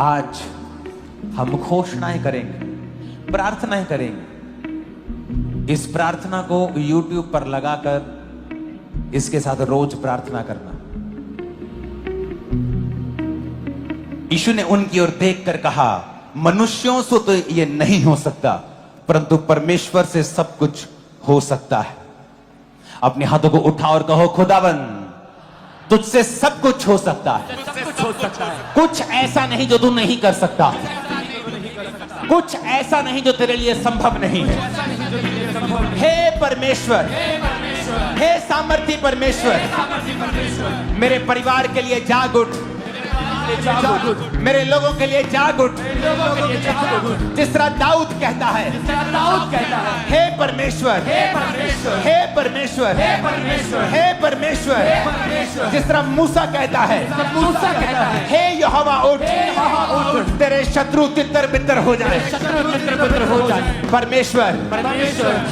आज हम घोषणाएं करेंगे, प्रार्थनाएं करेंगे। इस प्रार्थना को YouTube पर लगाकर इसके साथ रोज प्रार्थना करना। यीशु ने उनकी ओर देखकर कहा, मनुष्यों से तो यह नहीं हो सकता, परंतु परमेश्वर से सब कुछ हो सकता है। अपने हाथों को उठाओ और कहो, खुदावन तुझसे सब कुछ हो सकता है। कुछ ऐसा नहीं जो तू नहीं कर सकता, कुछ ऐसा नहीं जो तेरे लिए संभव नहीं है। हे परमेश्वर, हे सामर्थी परमेश्वर, मेरे परिवार के लिए जाग उठ, मेरे लोगों के लिए जाग उठ। जिस तरह दाऊद कहता है, हे परमेश्वर, हे परमेश्वर, हे परमेश्वर। जिस तरह मूसा कहता है, हे यहोवा उठ, तेरे शत्रु तितर बितर हो जाए। परमेश्वर,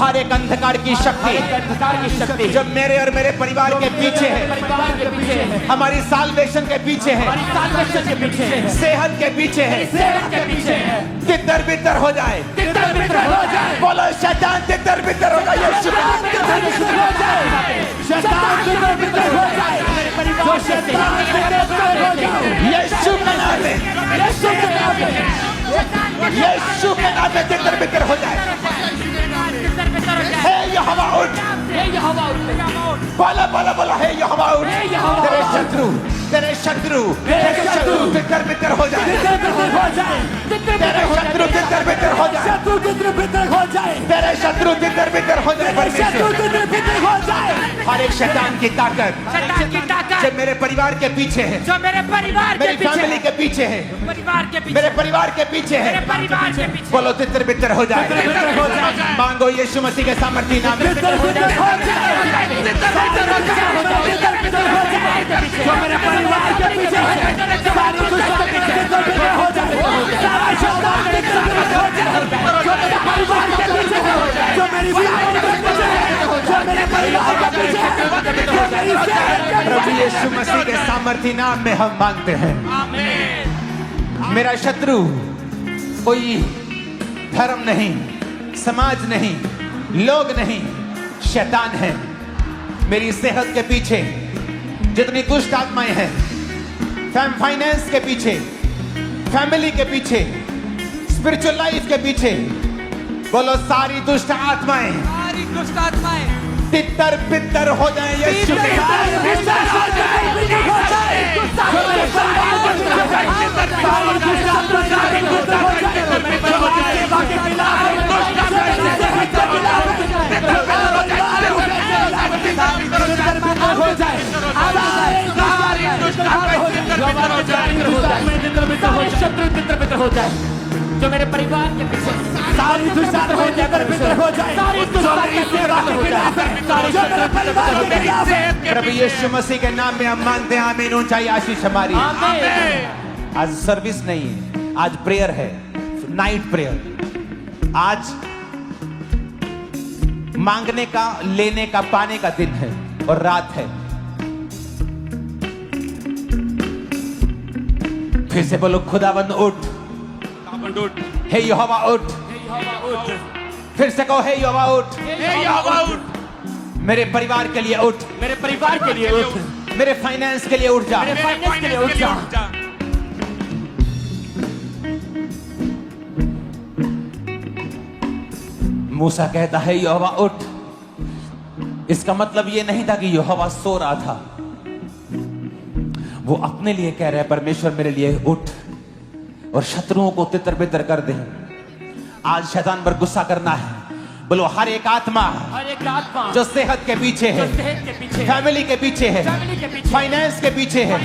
हर एक अंधकार की शक्ति जो मेरे और मेरे परिवार के पीछे है, हमारी साल्वेशन के पीछे है, सेहत के पीछे है, तितर बितर हो जाए। बोलो शैतान तितर बितर हो जाए। यीशु के नाम में, यीशु के नाम में तितर बितर हो जाए। हे यहोवा उठ, बोला बोला बोला, हे यहोवा उठ। तेरे शत्रु तितर बितर हो जाए। तेरे शत्रु तितर बितर हो जाए। तेरे शत्रु तितर बितर हो जाए। हर एक शैतान की ताकत जो मेरे परिवार के पीछे है, मेरी फैमिली के पीछे है, मेरे परिवार के पीछे है, बोलो तितर बितर हो जाए। मांगो यीशु मसीह के सामर्थी नाम में। प्रभु यीशु मसीह के सामर्थी नाम में हम मांगते हैं। मेरा शत्रु कोई धर्म नहीं, समाज नहीं, लोग नहीं, शैतान है। मेरी सेहत के पीछे जितनी दुष्ट आत्माएं हैं, फाइनेंस के पीछे, फैमिली के पीछे, स्पिरिचुअल लाइफ के पीछे, बोलो सारी दुष्ट आत्माएं तितर बितर हो जाए। यीशु के हो जाए, जो मेरे परिवार के पीछे सारी दुष्ट हो जाए, सारी प्रभु यीशु मसीह के नाम में हम मानते हैं। आमीन। ऊंचाई आशीष हमारी। आज सर्विस नहीं है, आज प्रेयर है, नाइट प्रेयर। आज मांगने का, लेने का, पाने का दिन है और रात है। फिर से बोलो, खुदावंद उठ, हे यहोवा उठ। फिर से कहो, हे यहोवा उठ। मेरे परिवार के लिए उठ, मेरे परिवार के लिए उठ, मेरे फाइनेंस के लिए उठ जा, मेरे फाइनेंस के लिए उठ जा। मूसा कहता है, यहोवा उठ। इसका मतलब यह नहीं था कि यहोवा सो रहा था, वो अपने लिए कह रहा है, परमेश्वर मेरे लिए उठ और शत्रुओं को तितर बितर कर दे। आज शैतान पर गुस्सा करना है। बोलो, हर एक आत्मा जो सेहत के पीछे है, फैमिली के पीछे है, फाइनेंस के पीछे है,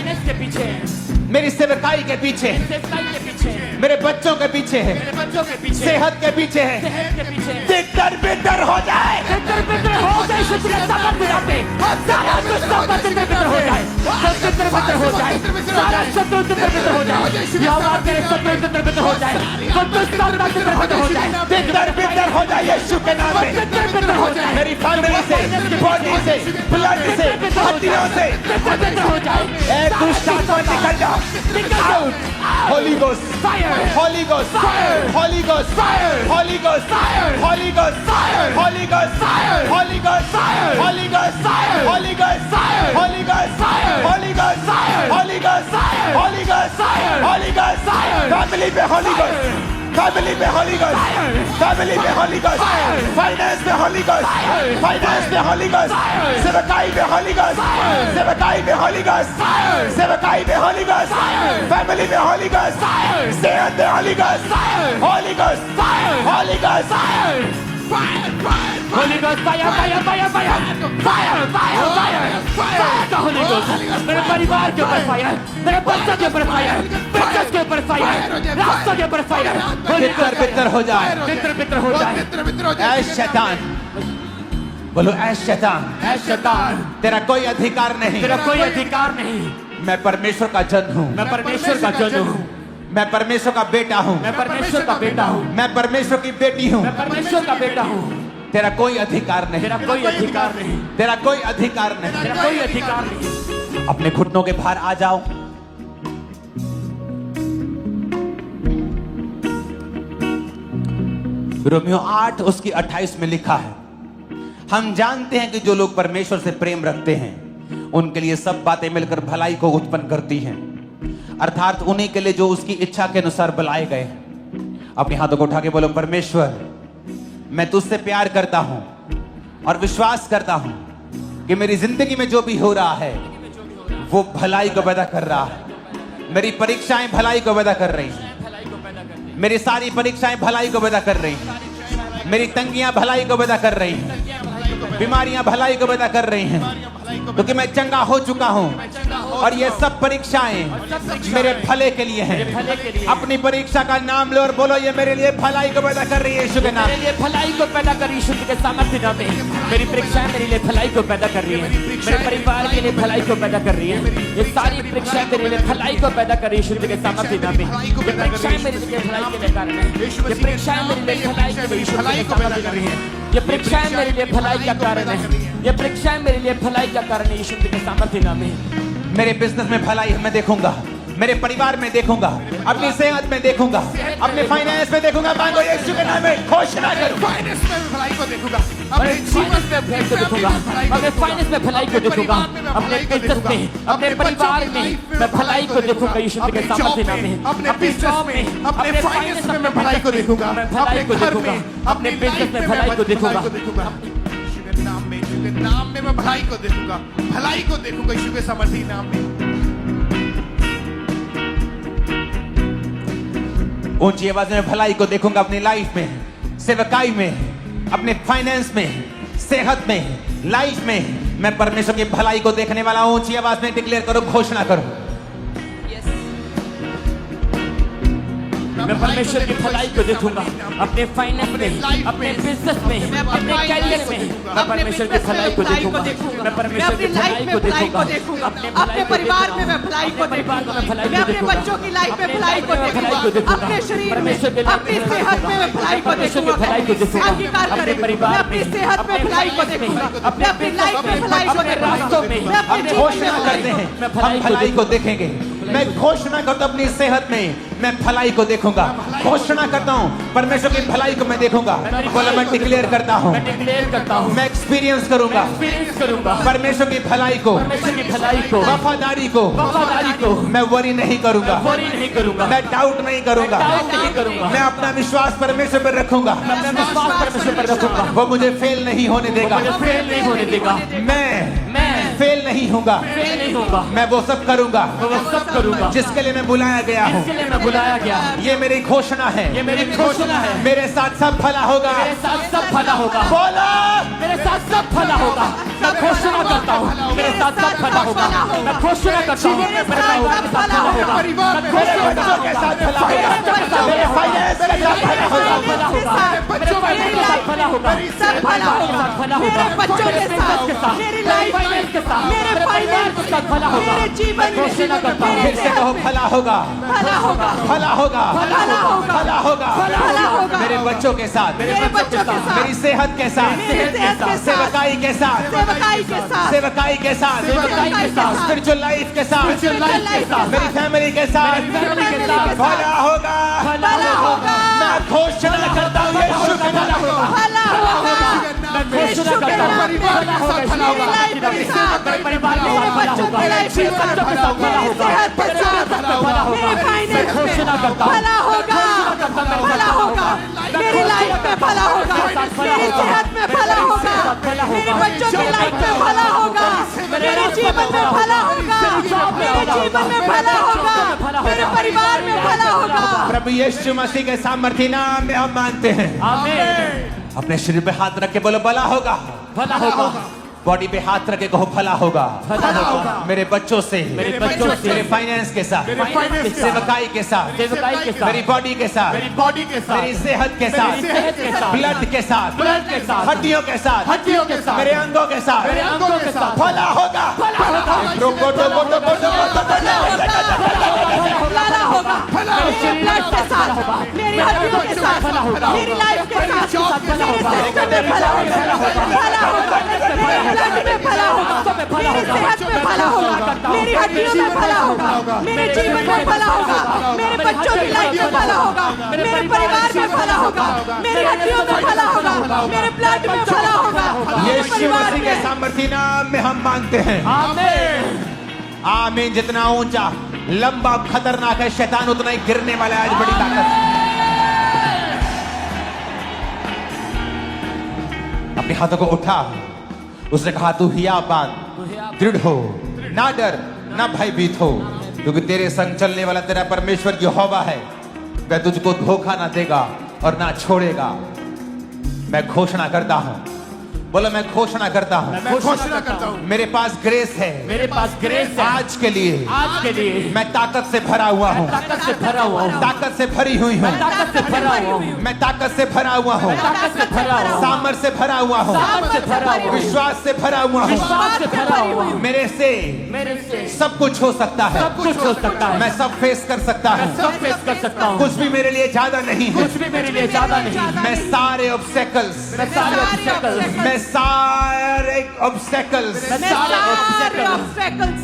मेरी सेवकाई के पीछे है, मेरे बच्चों के पीछे है, सेहत के पीछे है, तितर बितर हो जाए। यीशु के नाम में हो जाए। मेरी फैमिली से, बॉडी से, ब्लड से, हड्डियों से बेदर हो जाए। एक दुष्ट आत्मा निकल जा। Out. Holi ghost Fire! Holi ghost Fire! Holi ghost Fire! Holi ghost Fire! Holi ghost Fire! Holi ghost Fire! Holi ghost Fire! Holi ghost Fire! Holi ghost Fire! Holi ghost Fire! Holi ghost Fire! Holi ghost Fire! Holi ghost Fire! Holi ghost Fire! Family पे होली गोस्ट फैमिली में Holi ghost Fire! Family में Holi ghost Fire! Finance में Holi ghost Fire! Finance में Holi ghost Fire! सेवकाई में Holi ghost Fire! सेवकाई में Holi ghost Fire! सेवकाई में होली गोस्ट Fire! फैमिली में होली गोस्ट Fire! सेहत में Holi ghost Fire! Holi ghost Fire! Holi ghost Holy Ghost, fire, fire, fire, fire, fire, fire, fire, fire का Holy Ghost, मेरे परिवार के ऊपर फायर, मेरे बच्चों के ऊपर फायर, बिजनेस के ऊपर फायर, रास्तों के ऊपर फायर, बितर बितर हो जाए बितर बितर हो जाए। ऐ शैतान बोलो ऐ शैतान ऐ शैतान, तेरा कोई अधिकार नहीं तेरा कोई अधिकार नहीं। मैं परमेश्वर का जन हूँ मैं परमेश्वर का जन हूँ, मैं परमेश्वर का बेटा हूँ मैं परमेश्वर का बेटा हूँ, मैं परमेश्वर की बेटी हूँ मैं परमेश्वर का बेटा हूँ। तेरा कोई अधिकार नहीं तेरा कोई अधिकार नहीं, तेरा कोई अधिकार नहीं तेरा कोई अधिकार नहीं। अपने घुटनों के बाहर आ जाओ। रोमियो 8 उसकी 28 में लिखा है, हम जानते हैं कि जो लोग परमेश्वर से प्रेम रखते हैं उनके लिए सब बातें मिलकर भलाई को उत्पन्न करती हैं, अर्थात उन्हीं के लिए जो उसकी इच्छा के अनुसार बुलाए गए। अपने हाथों को उठा के बोलो, परमेश्वर मैं तुझसे प्यार करता हूं और विश्वास करता हूं कि मेरी जिंदगी में जो भी हो रहा है वो भलाई को पैदा कर रहा है। मेरी परीक्षाएं भलाई को पैदा कर रही हैं, मेरी सारी परीक्षाएं भलाई को पैदा कर रही हैं, मेरी तंगियां भलाई को पैदा कर रही हैं, बीमारियां भलाई को पैदा कर रही हैं, क्योंकि मैं चंगा हो चुका हूं और ये सब परीक्षाएं मेरे भले के लिए हैं। अपनी परीक्षा का नाम लो और बोलो, ये मेरे लिए भलाई को पैदा कर रही है यीशु के नाम। मेरे लिए भलाई को पैदा कर रही है यीशु के सामर्थ्य नाम में। मेरी परीक्षाएं मेरे लिए भलाई को पैदा कर रही है, मेरे परिवार के लिए भलाई को पैदा कर रही है। ये सारी परीक्षाएं मेरे लिए भलाई को पैदा कर रही है यीशु के सामर्थ्य नाम में। ये परीक्षाएं मेरे लिए भलाई के कारण है, ये परीक्षाएं मेरे लिए भलाई के यीशु के सामर्थ्य कर रही है। ये परीक्षाएं मेरे लिए भलाई का कारण है, ये परीक्षाएं मेरे लिए भलाई का कारण है यीशु के सामर्थ्य नाम में। मेरे बिजनेस में भलाई मैं देखूंगा, मेरे परिवार में देखूंगा, अपनी सेहत में देखूंगा, अपने फाइनेंस में देखूंगा। मांगो यीशु के नाम में, घोषणा करो। फाइनेंस में भलाई को देखूंगा, अपने जीवन में भलाई को देखूंगा, अपने फाइनेंस में भलाई को देखूंगा, अपने बिजनेस में, अपने परिवार में मैं भलाई को देखूंगा यीशु के सामर्थ्य नाम में। अपने जॉब में, अपने फाइनेंस में मैं भलाई को देखूंगा, मैं भलाई को देखूंगा, अपने बिजनेस में भलाई को देखूंगा। यीशु के नाम में मैं भलाई को देखूंगा, भलाई को देखूंगा यीशु के सामर्थ्य नाम में। ऊंची आवाज में भलाई को देखूंगा अपनी लाइफ में, सेवकाई में, अपने फाइनेंस में, सेहत में, लाइफ में मैं परमेश्वर की भलाई को देखने वाला हूं। ऊंची आवाज में डिक्लेयर करो, घोषणा करो। मैं परमेश्वर की भलाई को देखूंगा अपने फाइनेंस में, अपने बिजनेस में, अपने कैरियर में। मैं परमेश्वर की भलाई को देखूंगा, मैं परमेश्वर की भलाई को देखूंगा, अपने परिवार में मैं भलाई को देखूंगा, मैं अपने बच्चों की लाइफ में भलाई को देखूंगा, अपने शरीर में, अपनी सेहत में मैं भलाई को देखूंगा। अंगीकार करें, मैं अपनी सेहत में भलाई को देखूंगा, मैं अपनी लाइफ में भलाई को रास्तों में, मैं अपने जीवन घोषणा में करते हैं हम भलाई को देखेंगे। मैं घोषणा करता हूं अपनी सेहत में मैं भलाई को देखूंगा। घोषणा करता हूं परमेश्वर की भलाई को मैं देखूंगा। बोला, मैं डिक्लेयर करता हूं, मैं डिक्लेयर करता हूं, मैं एक्सपीरियंस करूंगा परमेश्वर की भलाई को, परमेश्वर की भलाई को, वफादारी को, वफादारी को। मैं वरी नहीं करूंगा, वरी नहीं करूंगा, मैं डाउट नहीं करूंगा, डाउट नहीं करूंगा। मैं अपना विश्वास परमेश्वर पर रखूंगा। मैं अपना विश्वास परमेश्वर पर रखूंगा, वो मुझे फेल नहीं होने देगा, मुझे फेल नहीं होने देगा। मैं फेल नहीं होगा, फेल नहीं होगा, मैं वो सब करूंगा मैं वो सब करूंगा जिसके लिए मैं बुलाया गया हूँ। जिसके लिए मैं बुलाया गया। ये मेरी घोषणा है, ये मेरी घोषणा है। मेरे साथ सब भला होगा। मेरे साथ सब भला होगा, बोला, मेरे साथ सब भला होगा। मैं घोषणा करता हूँ, मेरे साथ सब भला होगा। मैं घोषणा करता हूँ, मेरे साथ भला होगा। परिवार में, मेरे बच्चों के साथ भला होगा, मेरे फाइनेंस के साथ भला होगा। भला होगा। बच्चों में मेरे साथ भला होगा। सब भला होगा। भला होगा। मेरे बच्चों के साथ, मेरी लाइफ फाइनेंस के साथ, मेरे फाइनेंस के साथ भला होगा। मेरे जीवन में, घोषणा करता हूँ। फिर से कहो भला होगा, भला होगा, भला होगा, भला होगा, भला होगा, भला होगा। मेरे बच्चों के साथ, मेरे बच्चों के साथ, मेरी सेहत के साथ, मेरी सेहत के साथ, सेवकाई के साथ, सेवकाई के साथ, सेवकाई के साथ, सेवकाई के साथ, स्पिरिचुअल लाइफ के साथ, Spiritual life के साथ, मेरी फैमिली के साथ मेरी family के साथ भला होगा। भला होगा। मैं घोषणा करता हूँ यीशु के नाम में। भला होगा। मैं घोषणा करता हूँ परिवार के साथ भला होगा। मेरी लाइफ के साथ, मेरे परिवार के साथ भला होगा। मेरे बच्चों के साथ बच्चों के साथ भला होगा। सेहत के साथ भला होगा। मेरे फाइनेंस मैं घोषणा करता हूँ। भला होगा, भला होगा। मेरी लाइफ में भला होगा, मेरी सेहत में भला होगा, मेरे बच्चों की लाइफ में भला होगा, मेरे जीवन में भला होगा, मेरे जीवन में भला होगा, मेरे परिवार में भला होगा। प्रभु यीशु मसीह के सामर्थ्य नाम में हम मानते हैं। आमीन। अपने शरीर पे हाथ रख के बोलो भला होगा। भला होगा। बॉडी पे हाथ रख के कहो भला होगा। भला होगा। मेरे बच्चों से, मेरे बच्चों से, मेरे फाइनेंस के साथ, फाइनेंस के साथ, सेवकाई के साथ, सेवकाई के साथ, मेरी बॉडी के साथ, मेरी बॉडी के साथ, मेरी सेहत के साथ, मेरी सेहत के साथ, ब्लड के साथ, ब्लड के साथ, हड्डियों के साथ, हड्डियों के साथ, मेरे अंगों के साथ, मेरे अंगों के साथ भला होगा। भला होगा। रोको रोको रोको भला होगा, मेरे ब्लड के साथ, मेरी हड्डियों के साथ, मेरी लाइफ के साथ, मेरे सेहत में भला होगा, भला होगा, मेरे ब्लड में भला होगा, मेरी सेहत में भला होगा, मेरी हड्डियों में भला होगा, मेरे जीवन में भला होगा, मेरे बच्चों की लाइफ में भला होगा, मेरे परिवार में भला होगा, मेरी हड्डियों में भला होगा, मेरे ब्लड में भला होगा, मेरे यीशु परिवार मसीह के में। सामर्थ्य नाम में हम मांगते हैं। आमीन। आमीन। जितना ऊंचा, लंबा, खतरनाक है शैतान, उतना ही गिरने वाला है। आज बड़ी ताकत। अपने हाथों को उठा। उसने कहा तू हिया बात, दृढ़ हो, ना डर, ना भयभीत हो, क्योंकि तेरे संग चलने वाला तेरा परमेश्वर यहोवा है। वह तुझको धोखा ना देगा और ना छोड़ेगा। मैं घोषणा करता हूं, बोलो मैं घोषणा करता हूं, मैं घोषणा करता हूँ मेरे पास ग्रेस है। मेरे पास ग्रेस है आज के लिए आज के लिए। मैं ताकत से भरा हुआ हूँ, ताकत से भरा हुआ हूँ। ताकत से भरी हुई हूँ, ताकत से भरा हुआ हूँ। मैं ताकत से भरा हुआ हूँ, ताकत से भरा हुआ हूँ। सामर्थ से भरा हुआ हूँ, सामर्थ से भरा हुआ हूँ। विश्वास से भरा हुआ हूँ। विश्वास से भरा हुआ हूँ। मेरे से मेरे से सब कुछ हो सकता है। सब कुछ हो सकता है। मैं सब फेस कर सकता मैं हूँ। सब फेस कर सकता हूँ। कुछ भी मेरे लिए ज्यादा नहीं है। कुछ भी मेरे लिए ज्यादा नहीं। मैं सारे ऑब्स्टेकल्स, मैं सारे obstacles, मैं सारे ऑब्स्टेकल्स, मैं मैं सारे सारे obstacles, obstacles,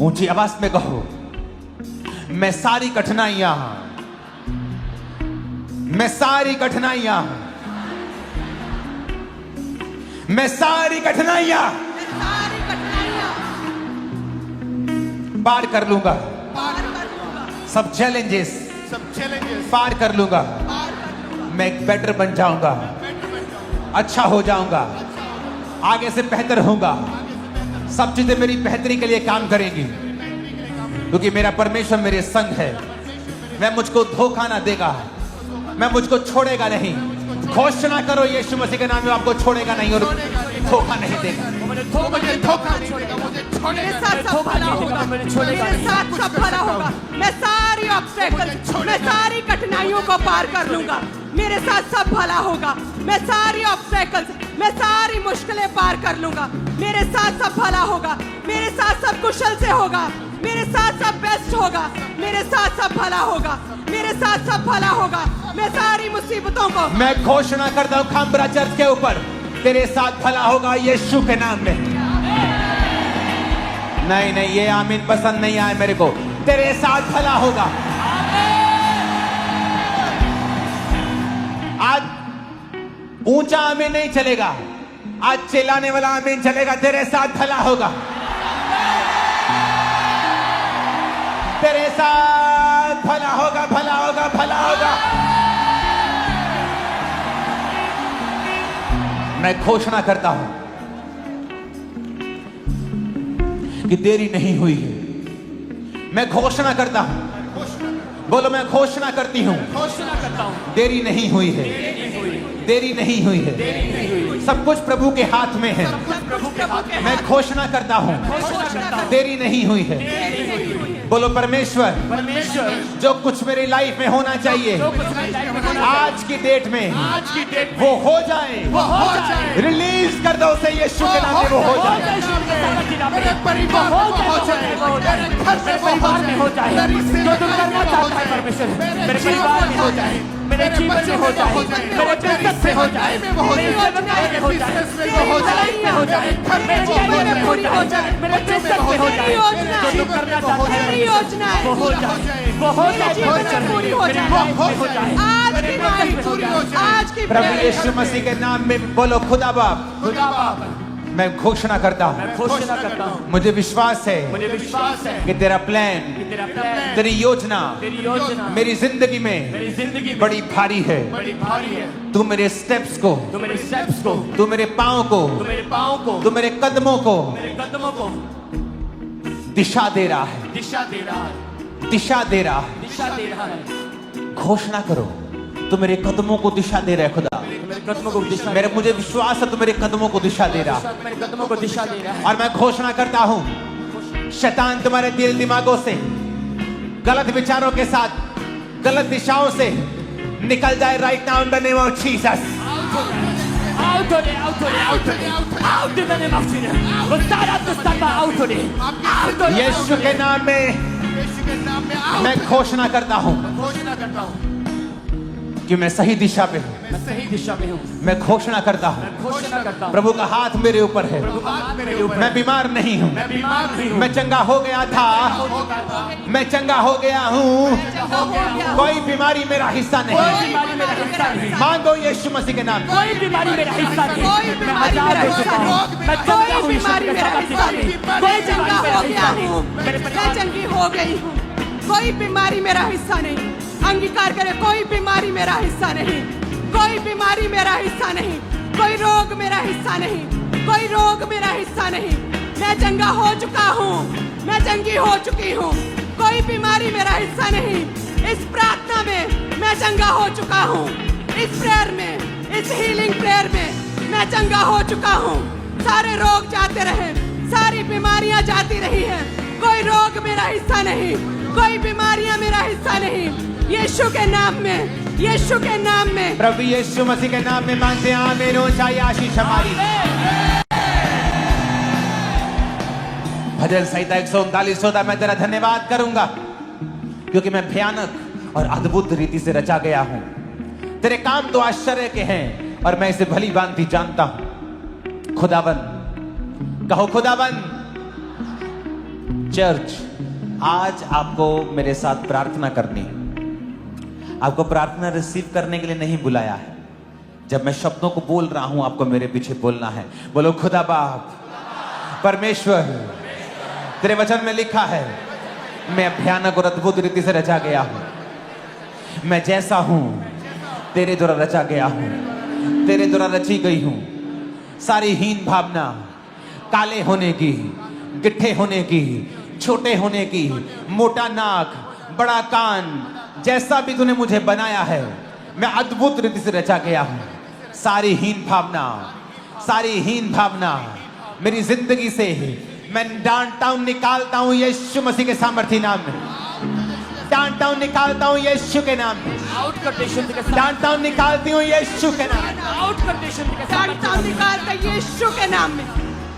ऊंची आवाज में कहो, मैं सारी कठिनाइयां, मैं सारी कठिनाइयां, मैं सारी कठिनाइयां सारी कठिनाइयां पार कर लूंगा। पार कर लूंगा, सब चैलेंजेस सब चैलेंजेस पार कर लूंगा। पार कर लूंगा, मैं एक बेटर बन जाऊंगा, अच्छा हो जाऊंगा, आगे से बेहतर होऊंगा। सब चीजें मेरी बेहतरी के लिए काम करेंगी, क्योंकि मेरा परमेश्वर मेरे संग है। मैं मुझको धोखा ना देगा, मैं मुझको छोड़ेगा नहीं। घोषणा करो यीशु मसीह के नाम में, आपको छोड़ेगा नहीं और धोखा नहीं देगा। मुझे धोखा नहीं देगा, मुझे मेरे छोड़ेगा साथ सब भला होगा, मेरे साथ सब भला होगा। मैं सारी ऑब्स्टेकल्स, मैं सारी कठिनाइयों को पार कर लूंगा। मेरे साथ सब भला होगा। मैं सारी ऑब्स्टेकल्स, मैं सारी मुश्किलें पार कर लूंगा। मेरे साथ सब भला होगा। मेरे साथ सब कुशल से होगा। मेरे साथ सब बेस्ट होगा। मेरे साथ सब भला होगा। मेरे साथ सब भला होगा। मैं सारी मुसीबतों को, मैं घोषणा करता हूँ खामबरा चर्च के ऊपर, तेरे साथ भला होगा यीशु के नाम में। नहीं नहीं, ये आमीन पसंद नहीं आए मेरे को। तेरे साथ भला होगा। आज ऊंचा आमीन नहीं चलेगा, आज चिल्लाने वाला आमीन चलेगा। तेरे साथ भला होगा, तेरे साथ भला होगा, भला होगा, भला होगा। मैं घोषणा करता हूं कि देरी नहीं हुई है। मैं घोषणा करता हूं, बोलो मैं घोषणा करती हूं, घोषणा करता हूँ। देरी नहीं हुई है, देरी नहीं हुई है। सब कुछ प्रभु के हाथ में है। प्रभु के हाथ में। मैं घोषणा करता हूं, घोषणा करता हूँ। देरी नहीं हुई है। बोलो परमेश्वर, परमेश्वर जो कुछ मेरी लाइफ में होना चाहिए जो कुछ मेरी लाइफ में होना आज की डेट में आज की डेट में वो हो जाए। वो हो जाए। रिलीज कर दो उसे यीशु के नाम में वो हो जाए। मेरे परिवार में वो हो जाए, मेरे घर में वो परिवार में हो जाए, मेरी जो सेवा तुम करना चाहता है परमेश्वर मेरे परिवार में हो जाए, मेरे जीवन में हो जाए, मेरे बिजनेस में हो जाए, मेरे सेवकाई में हो जाए, मेरी लाइफ में हो जाए, मेरे जीवन में हो जाए, मेरे बिजनेस में हो जाए, जो तुम करना चाहता है मेरी योजना है वो हो जाए, वो हो जाए परमेश्वर, पूरी हो मेरी जाए। लाइफ में हो जाए, आज मेरे की बिजनेस बात में हो जाए। आज की प्रभु prayer यीशु मसीह के नाम में बोलो खुदा बाप, खुदा बाप, मैं घोषणा करता हूँ, मैं घोषणा करता हूँ, मुझे विश्वास है मुझे विश्वास है कि तेरा प्लान, कि तेरा प्लान, तेरी योजना तेरी योजना मेरी जिंदगी में मेरी जिंदगी में बड़ी भारी है। बड़ी भारी है। तू मेरे स्टेप्स को, तू मेरे स्टेप्स को, तू मेरे पाँव को, तू मेरे पाँव को, तू मेरे कदमों को मेरे कदमों को दिशा दे रहा है, दिशा दे रहा है, दिशा दे रहा है। दिशा दे रहा है। घोषणा करो, तू मेरे कदमों को दिशा दे रहा है खुदा। तू मेरे कदमों को दिशा मेरे मुझे विश्वास है तू मेरे कदमों को दिशा दे रहा है। मेरे कदमों को दिशा दे रहा है। और मैं घोषणा करता हूँ शैतान तुम्हारे दिल दिमागों से गलत विचारों के साथ गलत दिशाओं से निकल जाए right now in the name of Jesus. Out of it, out of it, out of it, out in the name of Jesus. वो सारा दुष्टता out of it, out of it, यीशु के नाम में यीशु के नाम में आओ। मैं घोषणा करता हूँ घोषणा करता हूँ कि मैं सही दिशा पे हूँ। मैं सही दिशा में हूँ। मैं घोषणा करता हूँ मैं घोषणा करता हूँ। प्रभु का हाथ मेरे ऊपर है। प्रभु का हाथ मेरे ऊपर मैं बीमार नहीं हूँ, मैं बीमार नहीं हूँ। मैं चंगा हो गया था, मैं चंगा हो गया हूँ। कोई बीमारी मेरा हिस्सा कोई नहीं। बीमारी मेरा हिस्सा नहीं। मांगो यीशु मसीह के नाम। कोई बीमारी मेरा हिस्सा नहीं। कोई मैं बीमारी आजाद मेरा हो चुका हिस्सा हूँ। नहीं। मैं चंगा हूँ कोई यीशु बीमारी के मेरा साथ हिस्सा में। नहीं। कोई मैं चंगा बीमारी मेरा हो गया हिस्सा नहीं। हूँ, मेरे मैं परिवार चंगी हो गई हूँ। कोई बीमारी मेरा हिस्सा नहीं। अंगीकार करे, कोई बीमारी मेरा हिस्सा नहीं, कोई बीमारी मेरा हिस्सा नहीं, कोई रोग मेरा हिस्सा नहीं, कोई रोग मेरा हिस्सा नहीं। मैं चंगा हो चुका हूँ, मैं चंगी हो चुकी हूँ। कोई बीमारी मेरा हिस्सा नहीं। इस प्रार्थना में मैं चंगा हो चुका हूँ। इस प्रेयर में, इस हीलिंग प्रेयर में मैं चंगा हो चुका हूँ। सारे रोग जाते रहे, सारी बीमारियां जाती रही हैं। कोई रोग मेरा हिस्सा नहीं, कोई बीमारियां मेरा हिस्सा नहीं। यीशु के नाम में, यीशु के नाम में, प्रभु यीशु मसीह के नाम में मांगते हैं आमीन। ऊंचाई आशीष हमारी। भजन संहिता 139 होता मैं तेरा धन्यवाद करूंगा क्योंकि मैं भयानक और अद्भुत रीति से रचा गया हूं। तेरे काम तो आश्चर्य के हैं और मैं इसे भली भांति जानता हूं। खुदावन, कहो खुदावन। चर्च, आज आपको मेरे साथ प्रार्थना करनी है। आपको प्रार्थना रिसीव करने के लिए नहीं बुलाया है। जब मैं शब्दों को बोल रहा हूं आपको मेरे पीछे बोलना है। बोलो खुदा बाप, परमेश्वर, तेरे वचन में लिखा है मैं भयानक और अद्भुत रीति से रचा गया हूं। मैं जैसा हूं तेरे द्वारा रचा गया हूं, तेरे द्वारा रची गई हूं। सारी हीन भावना, काले होने की, गिट्ठे होने की, छोटे होने की, मोटा नाक, बड़ा कान, जैसा भी तूने मुझे बनाया है मैं अद्भुत रीति से रचा गया हूं। सारी हीन भावना, सारी हीन भावना मेरी जिंदगी से मैं डांटता हूं, निकालता हूं यीशु मसीह के सामर्थी नाम में। डांटता हूं, निकालता हूं यीशु के नाम में। आउट कर दे शुद्ध के साथ। डांटता हूं, निकालती हूं यीशु के नाम में। आउट कर दे शुद्ध के साथ। डांटता हूं, निकालते यीशु के नाम में।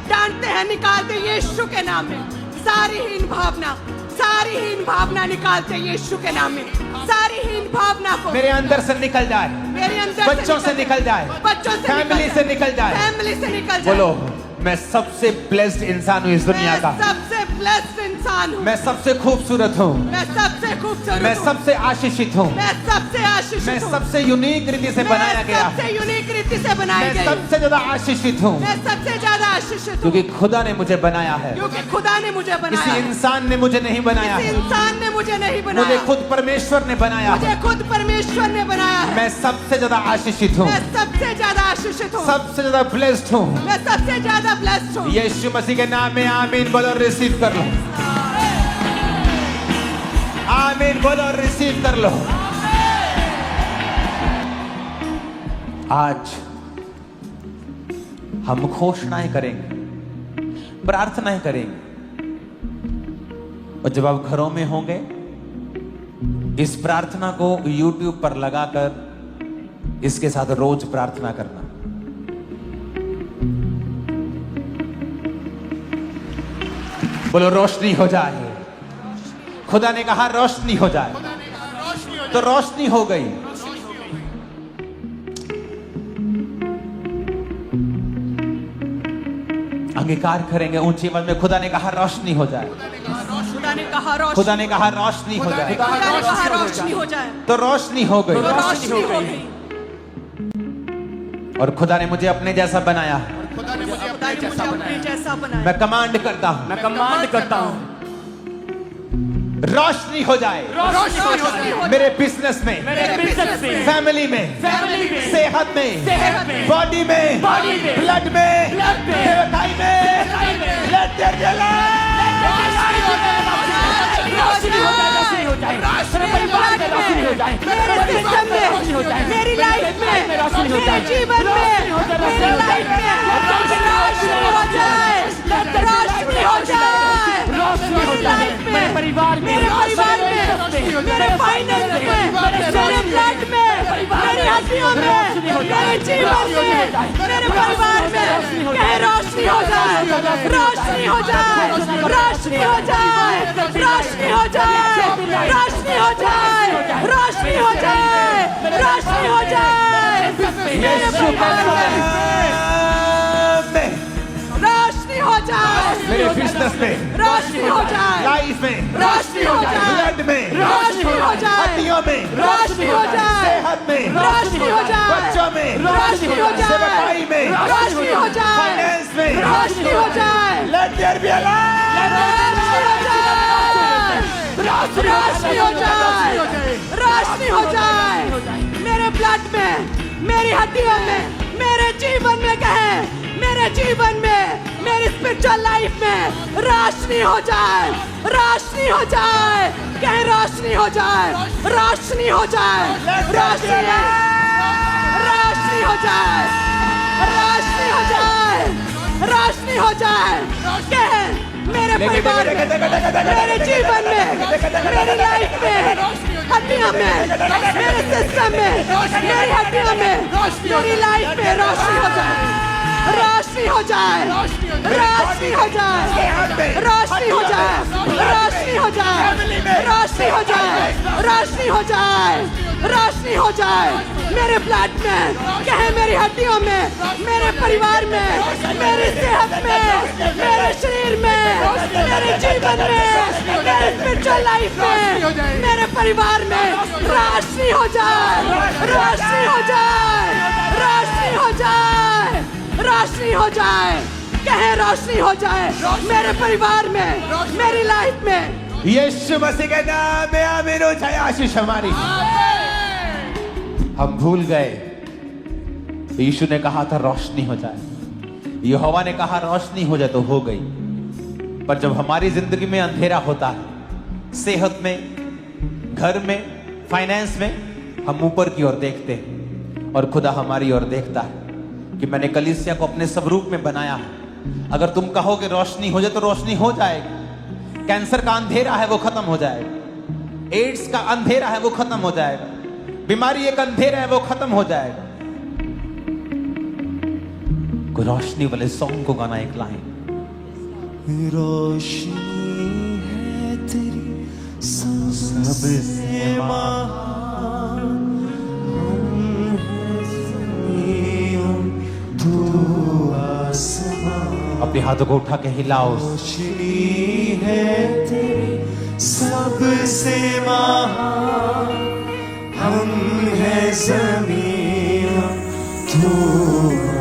डांटते हैं, निकालते यीशु के नाम में। सारी हीन भावना, सारी हीन भावना निकालते यीशु के नाम में। सारी हीन भावना को मेरे अंदर से निकल जाए, मेरे अंदर बच्चों से निकल जाए, बच्चों से फैमिली से निकल जाए। फैमिली से निकल जाए। बोलो मैं सबसे ब्लेस्ड इंसान हूं इस दुनिया मैं का। सबसे ब्लेस्ड इंसान हूँ। मैं सबसे खूबसूरत हूं। मैं सबसे खूबसूरत मैं हूँ। सबसे आशीषित हूं। मैं सबसे आशीषित मैं हूँ। सबसे यूनिक रीति से बनाया गया हूं। सबसे यूनिक रीति से बनाई मैं गई। सबसे ज्यादा आशीषित हूं मैं सबसे ज्यादा आशीषित हूँ क्योंकि खुदा ने मुझे बनाया है। क्योंकि खुदा ने मुझे बनाया किसी है। इंसान ने मुझे नहीं बनाया किसी है। इंसान ने मुझे नहीं बनाया। मुझे खुद परमेश्वर ने बनाया मुझे है। खुद परमेश्वर ने बनाया है। मैं सबसे ज्यादा आशीषित हूं, मैं सबसे ज्यादा आशीषित हूँ। सबसे ज्यादा ब्लेस्ड हूं। मैं सबसे ज्यादा ब्लेस्ड हूँ। यीशु मसीह के नाम में आमीन बोलो, रिसीव कर लो। आमीन बोलो, रिसीव कर लो। आज हम घोषणाएं करेंगे, प्रार्थनाएं करेंगे और जब आप घरों में होंगे इस प्रार्थना को YouTube पर लगाकर इसके साथ रोज प्रार्थना करना। बोलो रोशनी हो जाए। खुदा ने कहा रोशनी हो जाए, तो रोशनी हो गई। अंगीकार करेंगे ऊंची आवाज में, खुदा ने कहा रोशनी हो जाए। खुदा ने कहा रोशनी, खुदा ने कहा रोशनी हो जाए, खुदा ने कहा रोशनी हो जाए, तो रोशनी हो गई। तो रोशनी हो गई। और खुदा ने मुझे अपने जैसा बनाया। खुदा ने मुझे खुदा ने मुझे अपने जैसा बनाया। मैं कमांड करता हूं, मैं कमांड करता हूं, रोशनी हो जाए रोशनी हो जाए मेरे बिजनेस में, मेरे बिजनेस में, फैमिली में, फैमिली में, सेहत में, सेहत में, बॉडी में, बॉडी में, ब्लड में, ब्लड में, सेवकाई में, लेट देयर बी रोशनी हो जाए, रोशनी हो जाए, मेरे परिवार में रोशनी हो जाए, मेरे सिस्टम में, मेरी लाइफ में, मेरे जीवन में, मेरी लाइफ में रोशनी हो जाए, रोशनी हो जाए, रोशनी हो जाए, मेरे परिवार में, मेरे परिवार में, मेरे फाइनेंस में, मेरे ब्लड में, मेरी हड्डियों में, मेरे जीवन में, मेरे परिवार में कहे रोशनी हो जाए, रोशनी हो जाए, रोशनी हो जाए, रोशनी हो जाए, रोशनी हो जाए, रोशनी हो जाए, रोशनी हो जाए, मेरे परिवार में रोशनी हो जाए, मेरे बिजनेस में, रोशनी हो जाए, लाइफ में, रोशनी हो जाए, ब्लड में, रोशनी हो जाए, हड्डियों में, रोशनी हो जाए, सेहत में, रोशनी हो जाए, बच्चों में, रोशनी हो जाए, सेवकाई में, रोशनी हो जाए, फाइनेंस में, रोशनी हो जाए, लेट देयर बी रोशनी हो जाए, रोशनी हो जाए, रोशनी हो जाए, मेरे ब्लड में, मेरी हड्डियों में, मेरे जीवन में कहे, मेरे जीवन में, मेरी स्पिरिचुअल लाइफ में रोशनी हो जाए, रोशनी हो जाए, कहे रोशनी हो जाए, रोशनी हो जाए, रोशनी रोशनी हो जाए, रोशनी हो जाए, रोशनी हो जाए, कहे मेरे परिवार में, मेरे जीवन में, मेरी लाइफ में, हड्डियों में, मेरे सिस्टम में, मेरी हड्डियों में, मेरी लाइफ में रोशनी हो जाए, रोशनी हो जाए, रोशनी हो जाए, रोशनी हो जाए, रोशनी हो जाए, रोशनी हो जाए, रोशनी हो जाए, रोशनी हो जाए, मेरे ब्लड में, कहे मेरी हड्डियों में, मेरे परिवार में, मेरी सेहत में, मेरे शरीर में, मेरे जीवन में, मेरे स्पिरिचुअल लाइफ में, मेरे परिवार में रोशनी हो जाए, रोशनी हो जाए, रोशनी हो जाए, रोशनी हो जाए, कहे रोशनी हो जाए, मेरे परिवार में, मेरी लाइफ में। यीशु मसीह के नाम में आमीन हो जाए। आशीष हमारी। हम भूल गए, यीशु ने कहा था रोशनी हो जाए, यहोवा ने कहा रोशनी हो जाए, तो हो गई। पर जब हमारी जिंदगी में अंधेरा होता है, सेहत में, घर में, फाइनेंस में, हम ऊपर की ओर देखते हैं और खुदा हमारी ओर देखता है कि मैंने कलीसिया को अपने स्वरूप में बनाया है। अगर तुम कहोगे रोशनी हो जाए, तो रोशनी हो जाएगी। कैंसर का अंधेरा है वो खत्म हो जाएगा, एड्स का अंधेरा है वो खत्म हो जाएगा, बीमारी एक अंधेरा है वो खत्म हो जाएगा। कोई रोशनी वाले सॉन्ग को गाना एक लाइन। रोशनी है तेरी सबसे महान, हम हैं ज़मीन, तू आसमान। अपने हाथों को उठा के हिलाओ। रोशनी है तेरी सबसे महान, हम हैं ज़मीन, तू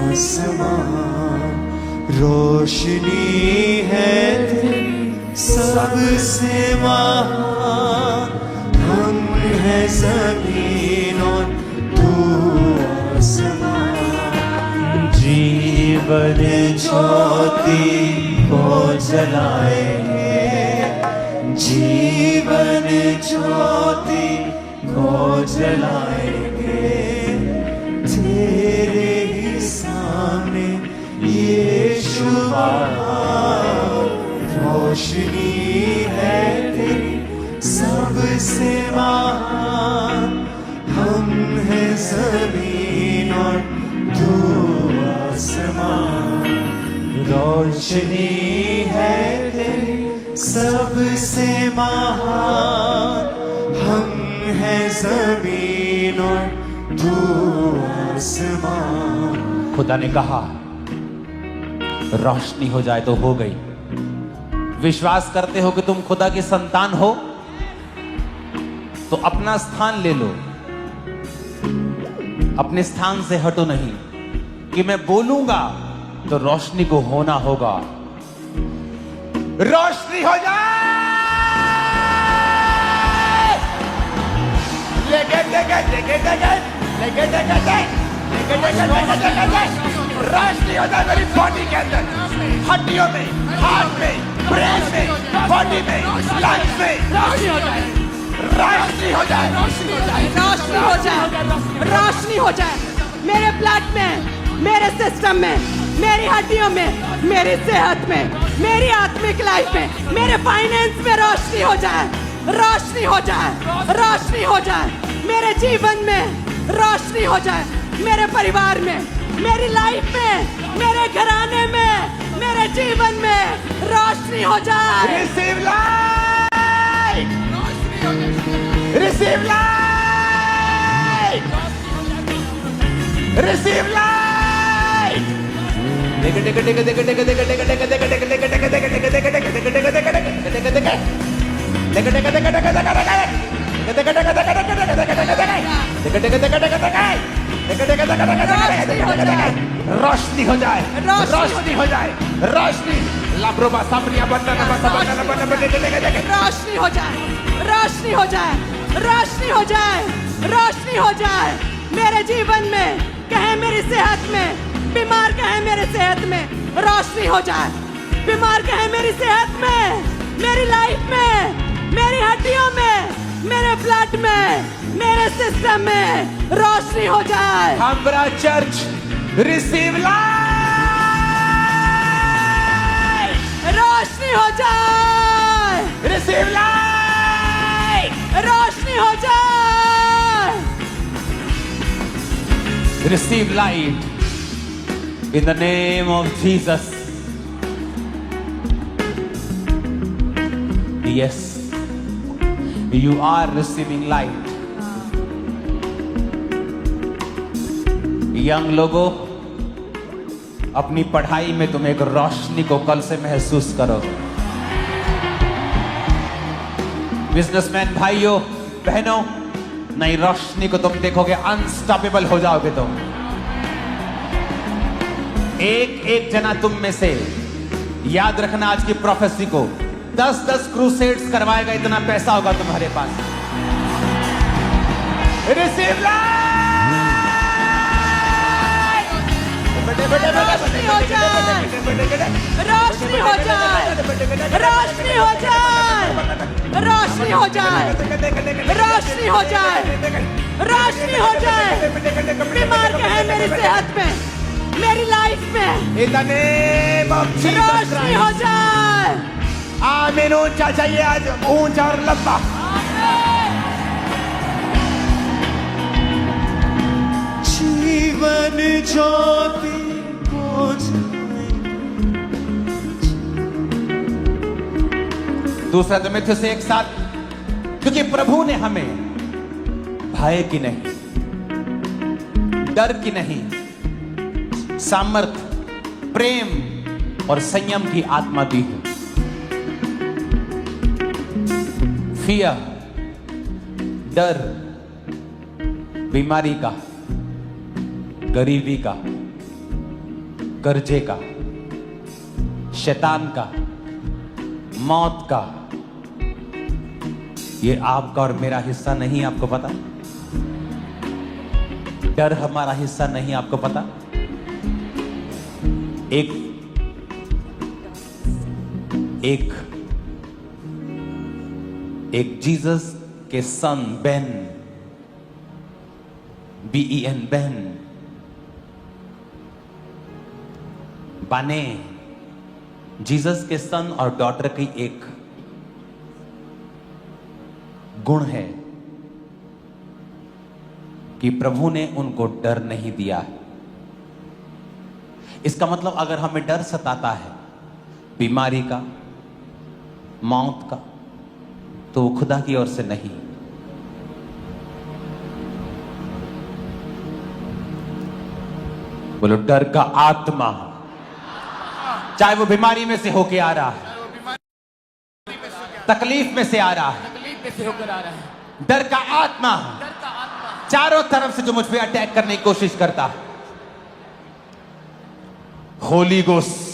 आसमान। रोशनी है तेरी सबसे महान, हम हैं ज़मीन और तू आसमान। जीवन ज्योति को जलाएंगे, जीवन ज्योति को जलाएंगे, तेरे ही सामने यीशु रोशनी है। सबसे महान हम हैं जमीन और तू आसमान रोशनी है तेरी सबसे महान हम हैं जमीन और तू आसमान खुदा ने कहा रोशनी हो जाए तो हो गई। विश्वास करते हो कि तुम खुदा की संतान हो तो अपना स्थान ले लो, अपने स्थान से हटो नहीं कि मैं बोलूंगा तो रोशनी को होना होगा। रोशनी हो जाए। लेके रोशनी हो जाए मेरी बॉडी के अंदर, हड्डियों में, हार्ट में, ब्रेन में, बॉडी में, लंग्स में। रोशनी हो जाए, रोशनी हो जाए, रोशनी हो जाए, रोशनी हो जाए, रोशनी हो जाए मेरे ब्लड में, मेरे सिस्टम में, मेरी हड्डियों में, मेरी सेहत में, मेरी आत्मिक लाइफ में, मेरे फाइनेंस में रोशनी हो जाए, रोशनी हो जाए, रोशनी हो जाए मेरे जीवन में, रोशनी हो जाए मेरे परिवार में, मेरी लाइफ में, मेरे घराने में, मेरे जीवन में रोशनी हो जाए। Receive light, receive light, receive light. रोशनी हो जाए, रोशनी हो जाए, रोशनी। लाब्रोबा सामरिया बनना रोशनी हो जाए, रोशनी हो जाए, रोशनी हो जाए, रोशनी हो जाए मेरे जीवन में, कहे मेरी सेहत में, बीमार कहे मेरे सेहत में रोशनी हो जाए, बीमार कहे मेरी सेहत में, मेरी लाइफ में, मेरी हड्डियों में, मेरे ब्लड में, मेरे सिस्टम में रोशनी हो जाए। हमारा चर्च रिसीव लाइट, रोशनी हो जाए, रिसीव लाइट, रोशनी हो जाए। Receive light in the name of Jesus. Yes, you are receiving light. Young लोगों, अपनी पढ़ाई में तुम एक रोशनी को कल से महसूस करो। बिजनेसमैन भाइयों बहनों, नई रोशनी को तुम देखोगे, अनस्टॉपेबल हो जाओगे तुम। एक एक जना तुम में से, याद रखना आज की प्रोफेसी को, 10-10 क्रूसेड्स करवाएगा, इतना पैसा होगा तुम्हारे पास। रिसीव लाइट, रोशनी हो जाए, रोशनी हो जाए, रोशनी हो जाए, रोशनी हो जाए, रोशनी हो जाए, रोशनी हो जाए। बीमार कहे मेरी सेहत में, मेरी लाइफ में, in the name of Jesus रोशनी हो क्राइस्ट। जाए। आमीन। ऊंचा चाहिए आज, ऊंचा और लंबा। जीवन ज्योति को दूसरा तिमुथियुस से एक साथ, क्योंकि प्रभु ने हमें भय की नहीं, डर की नहीं, सामर्थ, प्रेम और संयम की आत्मा दी है। फियर, डर, बीमारी का, गरीबी का, कर्जे का, शैतान का, मौत का, ये आपका और मेरा हिस्सा नहीं। आपको पता? डर हमारा हिस्सा नहीं। आपको पता? एक एक एक जीसस के सन बेन, BEN, बेन, बाने, जीसस के सन और डॉटर की एक गुण है कि प्रभु ने उनको डर नहीं दिया। इसका मतलब अगर हमें डर सताता है बीमारी का, मौत का, तो वो खुदा की ओर से नहीं। बोलो डर का आत्मा, चाहे वो बीमारी में से होके आ रहा है, तकलीफ में से आ रहा है, तकलीफ में से होकर आ रहा है, डर का आत्मा डर का आत्मा चारों तरफ से जो मुझ पे अटैक करने की कोशिश करता है, होली गोस्ट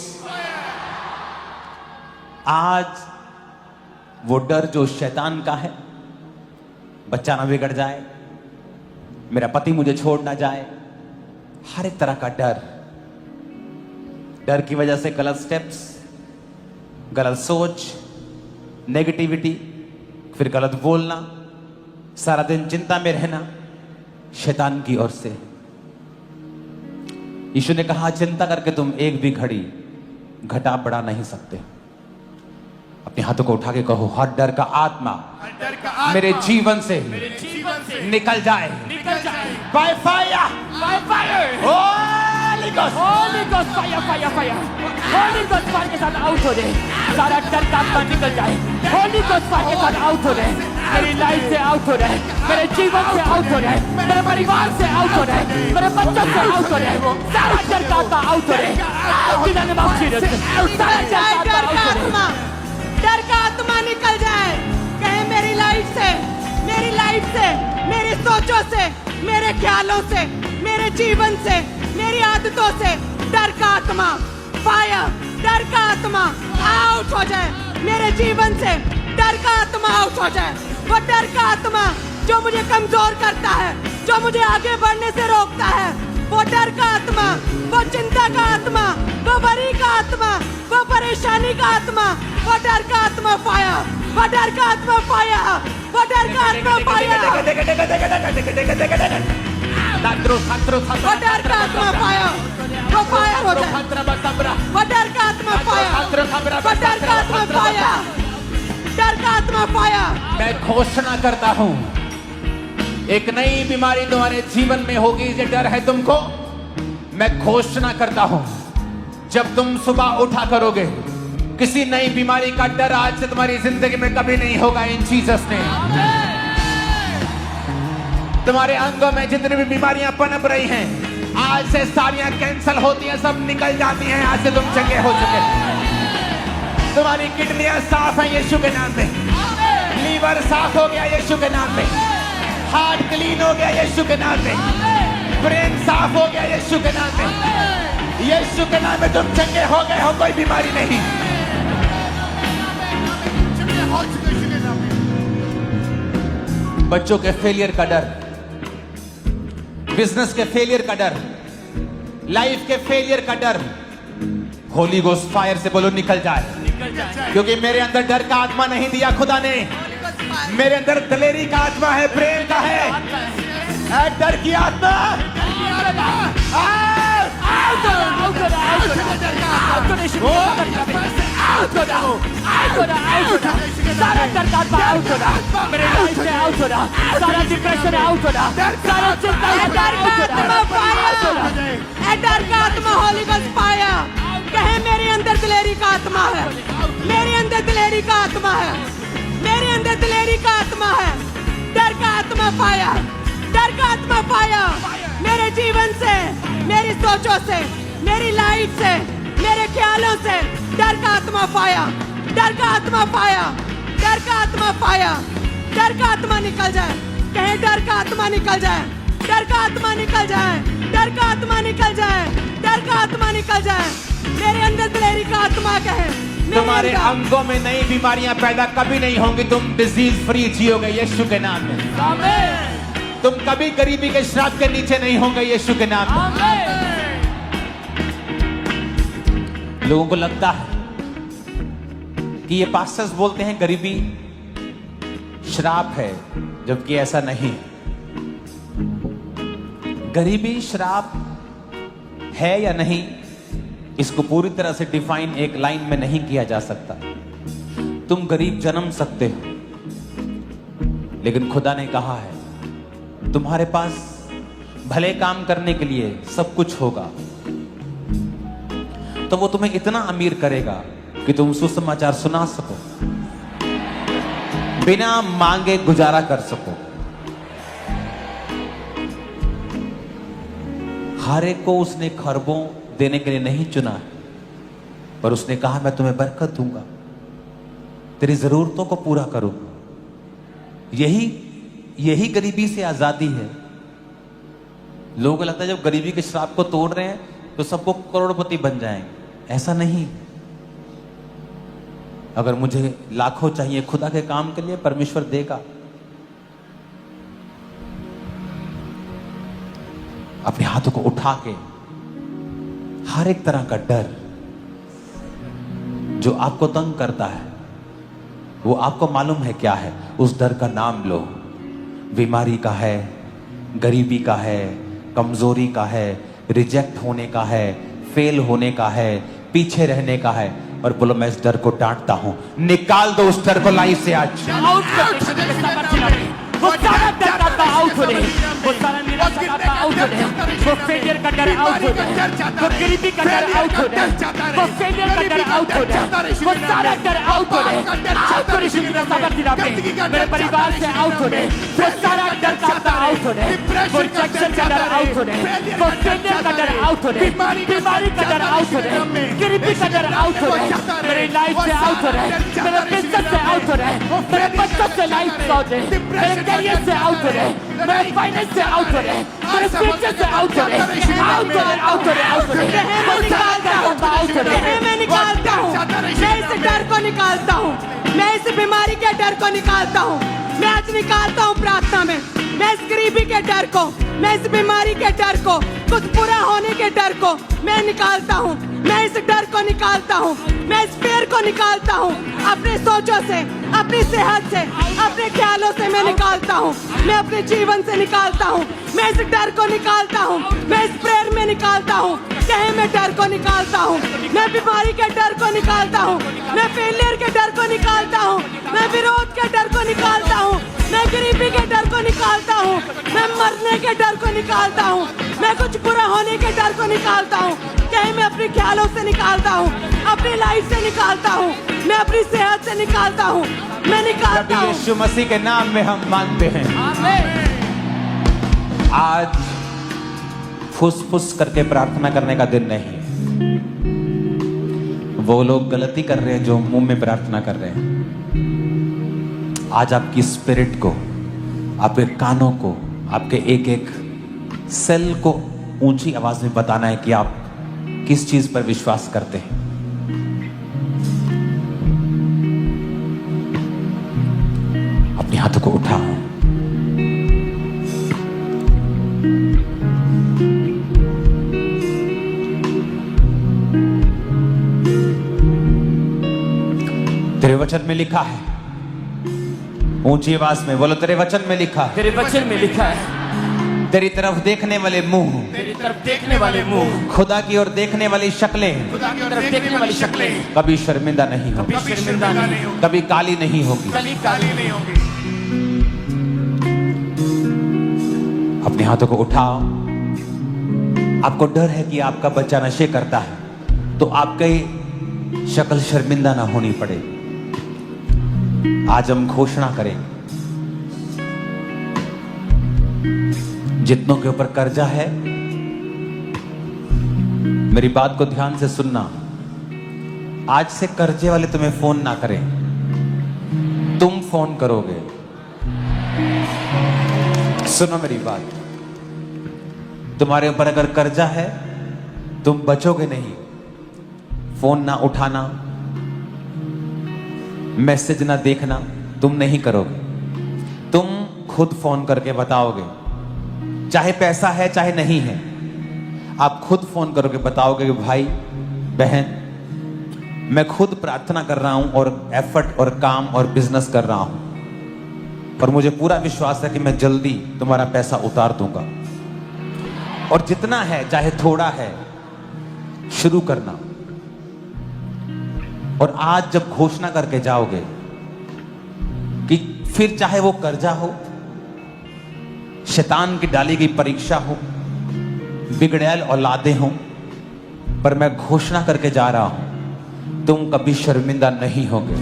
आज वो डर जो शैतान का है, बच्चा ना बिगड़ जाए, मेरा पति मुझे छोड़ ना जाए, हर एक तरह का डर, डर की वजह से गलत स्टेप्स, गलत सोच, नेगेटिविटी, फिर गलत बोलना, सारा दिन चिंता में रहना, शैतान की ओर से। यीशु ने कहा चिंता करके तुम एक भी घड़ी घटा बढ़ा नहीं सकते। अपने हाथों को उठा के कहो हर डर का आत्मा डर का आत्मा मेरे जीवन से जीवन से निकल जाए निकल जाए by fire. By fire. Holi ghost, Holi ghost fire fire fire, Holi ghost fire के साथ आउट हो जाए, सारा डर का आत्मा निकल जाए, होली गोस्ट फायर के साथ आउट हो जाए, मेरी लाइफ से आउट हो जाए, मेरे जीवन से आउट हो जाए, मेरे परिवार से आउट हो जाए, मेरे बच्चों से आउट हो जाए, सारा डर का आत्मा आउट हो जाए, सारा डर का आत्मा आउट हो जाए, डर का आत्मा निकल जाए। कहे मेरी लाइफ से, मेरी लाइफ से, मेरी सोचों से, मेरे ख्यालों से, मेरे जीवन से, मेरी आदतों से डर का आत्मा फायर, डर का आत्मा आउट हो जाए, मेरे जीवन से डर का आत्मा आउट हो जाए। वो डर का आत्मा जो मुझे कमजोर करता है, जो मुझे आगे बढ़ने से रोकता है, वो डर का आत्मा, वो चिंता का आत्मा, वो वरी का आत्मा, वो परेशानी का आत्मा, वो डर का आत्मा फायर, वो डर का आत्मा फायर, वो डर का आत्मा फायर, वो डर का आत्मा फायर, वो फायर हो जाए, वो डर का आत्मा फायर, वो डर का आत्मा फायर, डर का आत्मा फायर। मैं घोषणा करता हूं एक नई बीमारी तुम्हारे जीवन में होगी, ये डर है तुमको। मैं घोषणा करता हूं जब तुम सुबह उठा करोगे किसी नई बीमारी का डर आज से तुम्हारी जिंदगी में कभी नहीं होगा इन जीसस ने। तुम्हारे अंगों में जितनी भी बीमारियां पनप रही हैं आज से सारियां कैंसल होती हैं, सब निकल जाती हैं, आज से तुम चंगे हो चुके। तुम्हारी किडनियां साफ हैं यीशु के नाम में, लीवर साफ हो गया यीशु के नाम में, हार्ट क्लीन हो गया यीशु के नाम में, ब्रेन साफ हो गया यीशु के नाम में, यीशु के नाम में तुम चंगे हो गए हो, कोई बीमारी नहीं। बच्चों के फेलियर का डर, बिजनेस के फेलियर का डर, लाइफ के फेलियर का डर, होली गोस्ट फायर से बोलो निकल जाए। क्योंकि मेरे अंदर डर का आत्मा नहीं दिया खुदा ने, मेरे अंदर दलेरी का आत्मा है, प्रेम का है, डर की आत्मा सारा डर का आत्मा आउट हो रहा, मेरे लाइफ से आउट हो रहा, सारा डिप्रेशन आउट हो रहा, सारा चिंता डर का आत्मा होली गोस्ट फायर। कहे मेरे अंदर दिलेरी का आत्मा है, मेरे अंदर दिलेरी का आत्मा है, मेरे अंदर दिलेरी का आत्मा है, डर का आत्मा फायर, डर का आत्मा फायर, मेरे जीवन से, मेरी सोचों से, मेरी लाइफ से, मेरे ख्यालों से डर का आत्मा फायर, डर का आत्मा फायर, डर का आत्मा फायर, डर का आत्मा निकल जाए। कहे डर का आत्मा निकल जाए, डर का आत्मा निकल जाए, डर का आत्मा निकल जाए, डर का आत्मा निकल जाए, मेरे अंदर दिलेरी का आत्मा कहे तुम्हारे अंगों में नई बीमारियां पैदा कभी नहीं होंगी, तुम डिजीज फ्री जियोगे यीशु के नाम में। आमीन। तुम कभी गरीबी के श्राप के नीचे नहीं होंगे यीशु के नाम में। आमीन। लोगों को लगता है कि ये पास्टर्स बोलते हैं गरीबी श्राप है, जबकि ऐसा नहीं। गरीबी श्राप है या नहीं इसको पूरी तरह से डिफाइन एक लाइन में नहीं किया जा सकता। तुम गरीब जन्म सकते हो लेकिन खुदा ने कहा है तुम्हारे पास भले काम करने के लिए सब कुछ होगा, तो वो तुम्हें इतना अमीर करेगा कि तुम सुसमाचार सुना सको, बिना मांगे गुजारा कर सको। हर एक को उसने खरबों देने के लिए नहीं चुना है, पर उसने कहा मैं तुम्हें बरकत दूंगा, तेरी जरूरतों को पूरा करूंगा। यही गरीबी से आजादी है। लोगों को लगता है जब गरीबी के श्राप को तोड़ रहे हैं तो सबको करोड़पति बन जाएंगे। ऐसा नहीं। अगर मुझे लाखों चाहिए खुदा के काम के लिए, परमेश्वर देगा। अपने हाथों को उठा के हर एक तरह का डर जो आपको तंग करता है, वो आपको मालूम है क्या है, उस डर का नाम लो। बीमारी का है, गरीबी का है, कमजोरी का है, रिजेक्ट होने का है, फेल होने का है, पीछे रहने का है, और बोलो मैं इस डर को डांटता हूं। निकाल दो उस डर को लाइफ से आज। आउट कर दे इसके सामर्थ्य नामे। वो सारा डर का आउट हो रहे, वो सारा निराशा का आउट हो रहे, वो फेलियर का डर आउट हो रहे, वो गरीबी का डर आउट हो रहे, वो फेलियर का डर आउट हो रहे, वो सारा डर आउट हो रहे। आउट करो यीशु के सामर्थ्य नामे। मेरे परिवार से आउट हो रहे, वो सारा डर का आउट हो रहे, वो रिजेक्शन का डर आउट हो रहे, वो फेलियर का डर आउट हो रहे, बीमारी का डर आउट हो रहे, गरीबी का डर आउट हो रहे, मेरी लाइफ से आउट हो रहा है, मेरे बिजनेस से आउट हो रहा है, मेरे बच्चों से लाइफ से आउट हो रहा है, मेरे करियर से आउट हो रहा है, मेरे फाइनेंस से आउट हो रहा है, मेरे फ्यूचर से आउट हो रहा है, आउट हो रहा है, आउट हो रहा है, आउट हो रहा है। मैं निकालता हूँ, आउट हो रहा है, मैं निकालता हूँ, मैं इस डर को निकालता हूँ, मैं इस बीमारी के डर को निकालता हूँ, मैं आज निकालता हूँ प्रार्थना में। मैं इस गरीबी के डर को, मैं इस बीमारी के डर को, कुछ बुरा होने के डर को मैं निकालता हूँ। मैं इस डर को निकालता हूँ, मैं इस फेर को निकालता हूँ। अपने सोचों से, अपनी सेहत से, अपने ख्यालों से मैं निकालता हूँ, मैं अपने जीवन से निकालता हूँ। मैं इस डर को निकालता हूँ, मैं इस प्रेयर में निकालता हूँ। कहे मैं डर को निकालता हूँ, मैं बीमारी के डर को निकालता हूँ, मैं फेलियर के डर को निकालता हूँ, मैं विरोध के डर को निकालता हूँ, मैं गरीबी के डर को निकालता हूँ, मैं मरने के डर को निकालता हूँ, मैं कुछ बुरा होने के डर को निकालता हूँ। कहे मैं अपने ख्यालों से निकालता हूँ, अपनी लाइफ से निकालता हूँ, मैं अपनी सेहत से निकालता हूँ, मैं निकालता हूँ। यीशु मसीह के नाम में हम मानते हैं। आज फुस-फुस करके प्रार्थना करने का दिन नहीं। वो लोग गलती कर रहे हैं जो मुंह में प्रार्थना कर रहे हैं। आज आपकी स्पिरिट को, आपके कानों को, आपके एक एक सेल को ऊंची आवाज में बताना है कि आप किस चीज पर विश्वास करते हैं। अपने हाथों को उठाओ। तेरे वचन में लिखा है, ऊंची आवाज में बोलो, तेरे वचन में लिखा है, तेरे वचन में लिखा है, तेरी तरफ देखने वाले मुंह, तेरी तरफ देखने वाले मुंह, खुदा की ओर देखने वाली शक्लें, खुदा की तरफ देखने वाली शक्लें कभी शर्मिंदा नहीं होगी, कभी शर्मिंदा नहीं होगी, कभी काली नहीं होगी। कभी काली नहीं होगी। अपने हाथों को उठाओ। आपको डर है कि आपका बच्चा नशे करता है, तो आपकी शक्ल शर्मिंदा ना होनी पड़े। आज हम घोषणा करेंगे, जितनों के ऊपर कर्जा है, मेरी बात को ध्यान से सुनना। आज से कर्जे वाले तुम्हें फोन ना करें, तुम फोन करोगे। सुनो मेरी बात, तुम्हारे ऊपर अगर कर्जा है, तुम बचोगे नहीं। फोन ना उठाना, मैसेज ना देखना तुम नहीं करोगे। तुम खुद फोन करके बताओगे, चाहे पैसा है चाहे नहीं है, आप खुद फोन करोगे, बताओगे कि भाई बहन, मैं खुद प्रार्थना कर रहा हूं और एफर्ट और काम और बिजनेस कर रहा हूं, और मुझे पूरा विश्वास है कि मैं जल्दी तुम्हारा पैसा उतार दूंगा। और जितना है, चाहे थोड़ा है, शुरू करना। और आज जब घोषणा करके जाओगे कि फिर चाहे वो कर्जा हो, शैतान की डाली गई परीक्षा हो, बिगड़ैल औलादे हो, पर मैं घोषणा करके जा रहा हूं, तुम कभी शर्मिंदा नहीं होगे।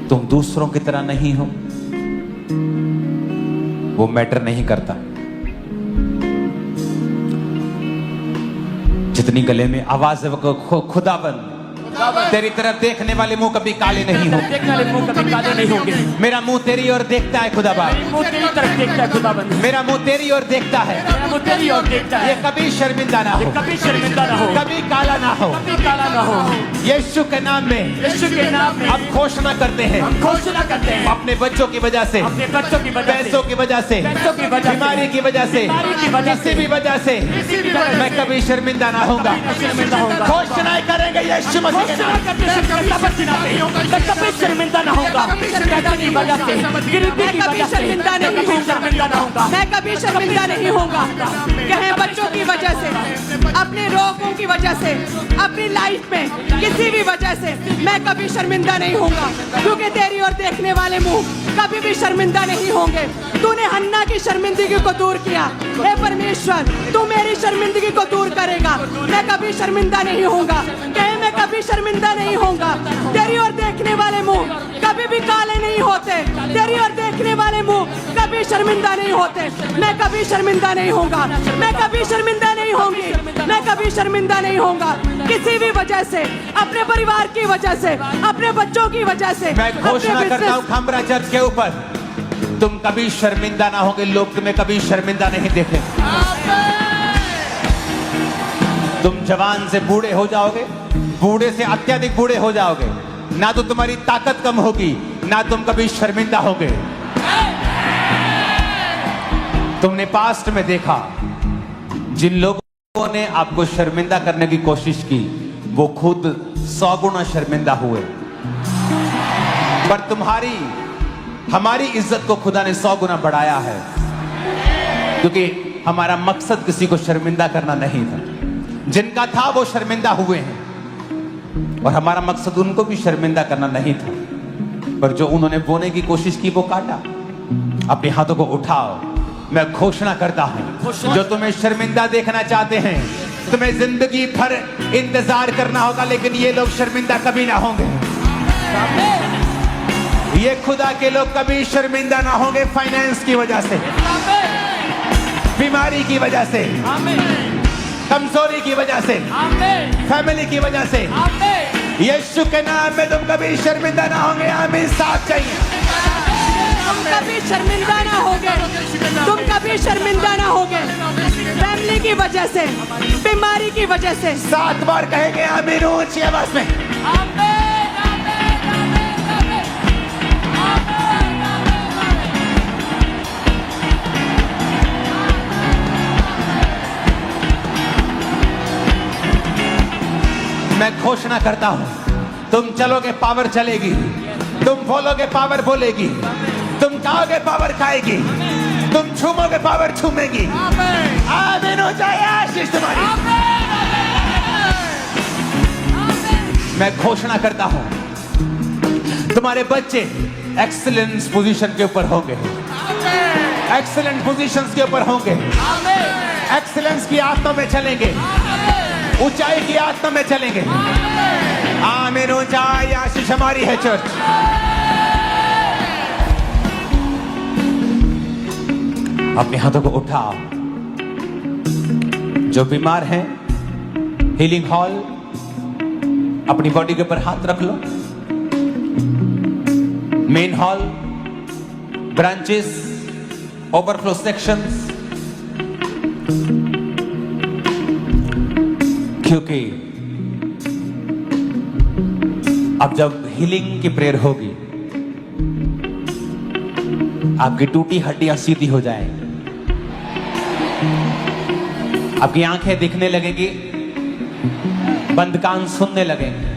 तुम दूसरों की तरह नहीं हो, वो मैटर नहीं करता। जितनी गले में आवाज है वो खुदाबंद, तेरी तरफ देखने वाले मुंह कभी काले नहीं होंगे। देखने वाले मुंह कभी काले नहीं होंगे। मेरा मुंह तेरी ओर देखता है खुदाबंद, मुंह तेरी तरफ देखता है खुदाबंद, मेरा मुंह तेरी ओर देखता है, मेरा मुंह तेरी ओर देखता है। ये कभी शर्मिंदा ना हो, कभी शर्मिंदा ना हो, कभी काला ना हो। कभी काला ना हो। यीशु के नाम में, यीशु के नाम में अब घोषणा करते हैं, हम घोषणा करते हैं अपने बच्चों की वजह से, अपने बच्चों की वजह से, पैसों की वजह से, पैसों की वजह से, बीमारी की वजह से, बीमारी की वजह से, किसी भी वजह से किसी भी वजह से मैं कभी शर्मिंदा ना होगा। शर्मिंदा होगा। घोषणाएं करेंगे यीशु मसीह के घोषणा नाम। करते हैं मैं कभी शर्मिंदा ना होगा। पैदा की वजह से, गिरती की वजह से शर्मिंदा नहीं कभी होगा। शर्मिंदा ना होगा। मैं कभी शर्मिंदा नहीं होगा। कहें बच्चों की वजह से, अपने रोगों की वजह से, अपनी लाइफ में किसी भी वजह से मैं कभी शर्मिंदा नहीं होगा, क्योंकि तेरी ओर देखने वाले मुंह कभी भी शर्मिंदा नहीं होंगे। तूने हन्ना की शर्मिंदगी को दूर किया, हे परमेश्वर तू मेरी शर्मिंदगी को दूर करेगा। मैं कभी शर्मिंदा नहीं होगा। कहे मैं कभी शर्मिंदा नहीं होगा। तेरी ओर देखने वाले मुंह कभी भी काले नहीं होते, तेरी ओर देखने वाले मुंह कभी शर्मिंदा नहीं होते। मैं कभी शर्मिंदा नहीं होगा, मैं कभी शर्मिंदा नहीं होंगी, मैं कभी शर्मिंदा नहीं होगा। किसी भी वजह से, अपने परिवार की वजह से, अपने बच्चों की वजह से, मैं घोषणा अपने करता हूं business- खामरा चर्च के ऊपर, तुम कभी शर्मिंदा ना होगे। लोग तुम्हें कभी शर्मिंदा नहीं देखेंगे। तुम जवान से बूढ़े हो जाओगे, बूढ़े से अत्यधिक बूढ़े हो जाओगे, ना तो तुम्हारी ताकत कम होगी, ना तुम कभी शर्मिंदा होगे। तुमने पास्ट में देखा, जिन लोगों ने आपको शर्मिंदा करने की कोशिश की, वो खुद 100 गुना शर्मिंदा हुए। पर तुम्हारी, हमारी इज्जत को खुदा ने 100 गुना बढ़ाया है, क्योंकि हमारा मकसद किसी को शर्मिंदा करना नहीं था। जिनका था वो शर्मिंदा हुए हैं, और हमारा मकसद उनको भी शर्मिंदा करना नहीं था। पर जो उन्होंने बोने की कोशिश की वो काटा। अपने हाथों को उठाओ, मैं घोषणा करता हूं, जो तुम्हें शर्मिंदा देखना चाहते हैं, तुम्हें जिंदगी भर इंतजार करना होगा, लेकिन ये लोग शर्मिंदा कभी ना होंगे। ये खुदा के लोग कभी शर्मिंदा ना होंगे। फाइनेंस की वजह से, बीमारी की वजह से, कमजोरी की वजह से, फैमिली की वजह से, यीशु के नाम में तुम कभी शर्मिंदा ना होंगे। आमीन। साथ चाहिए। तुम कभी शर्मिंदा ना होगे, तुम कभी शर्मिंदा ना होगे। फैमिली की वजह से, बीमारी की वजह से। 7 बार कहेंगे आमीन ऊंची आवाज में। मैं घोषणा करता हूं, तुम चलोगे पावर चलेगी, तुम बोलोगे पावर बोलेगी, तुम खाओगे पावर खाएगी, तुम छूमोगे पावर छूमेगी। आमीन हो जाए आशीष तुम्हारी। मैं घोषणा करता हूं, तुम्हारे बच्चे एक्सीलेंस पोजीशन के ऊपर होंगे, एक्सीलेंट पोजीशंस के ऊपर होंगे, एक्सीलेंस की आत्मा में चलेंगे, ऊंचाई की आत्मा में चलेंगे। आमीन। ऊंचाई आशीष हमारी है चर्च। अपने हाथों को उठाओ। जो बीमार हैं, हीलिंग हॉल, अपनी बॉडी के ऊपर हाथ रख लो। Main hall, branches, overflow sections, क्योंकि अब जब हीलिंग की प्रेयर होगी, आपकी टूटी हड्डियां सीधी हो जाएंगी, आपकी आंखें दिखने लगेंगी, बंद कान सुनने लगेंगे।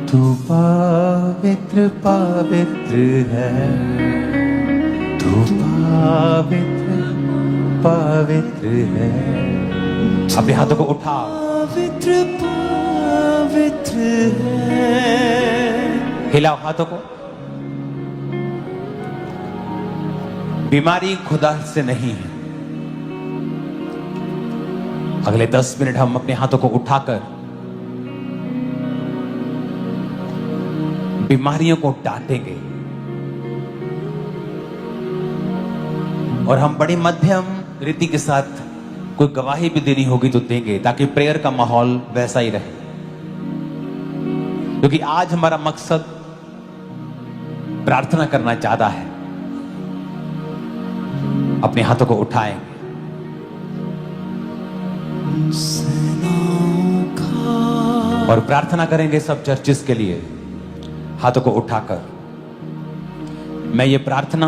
तू पवित्र पवित्र है, तू पवित्र पवित्र है, अपने हाथों को उठाओ, पवित्र पवित्र है। हिलाओ हाथों को। बीमारी खुदा से नहीं है। अगले 10 मिनट हम अपने हाथों को उठाकर बीमारियों को डांटेंगे और हम बड़ी मध्यम रीति के साथ कोई गवाही भी देनी होगी तो देंगे, ताकि प्रेयर का माहौल वैसा ही रहे। क्योंकि आज हमारा मकसद प्रार्थना करना ज्यादा है। अपने हाथों को उठाएं और प्रार्थना करेंगे सब चर्चिस के लिए, हाथों को उठाकर। मैं ये प्रार्थना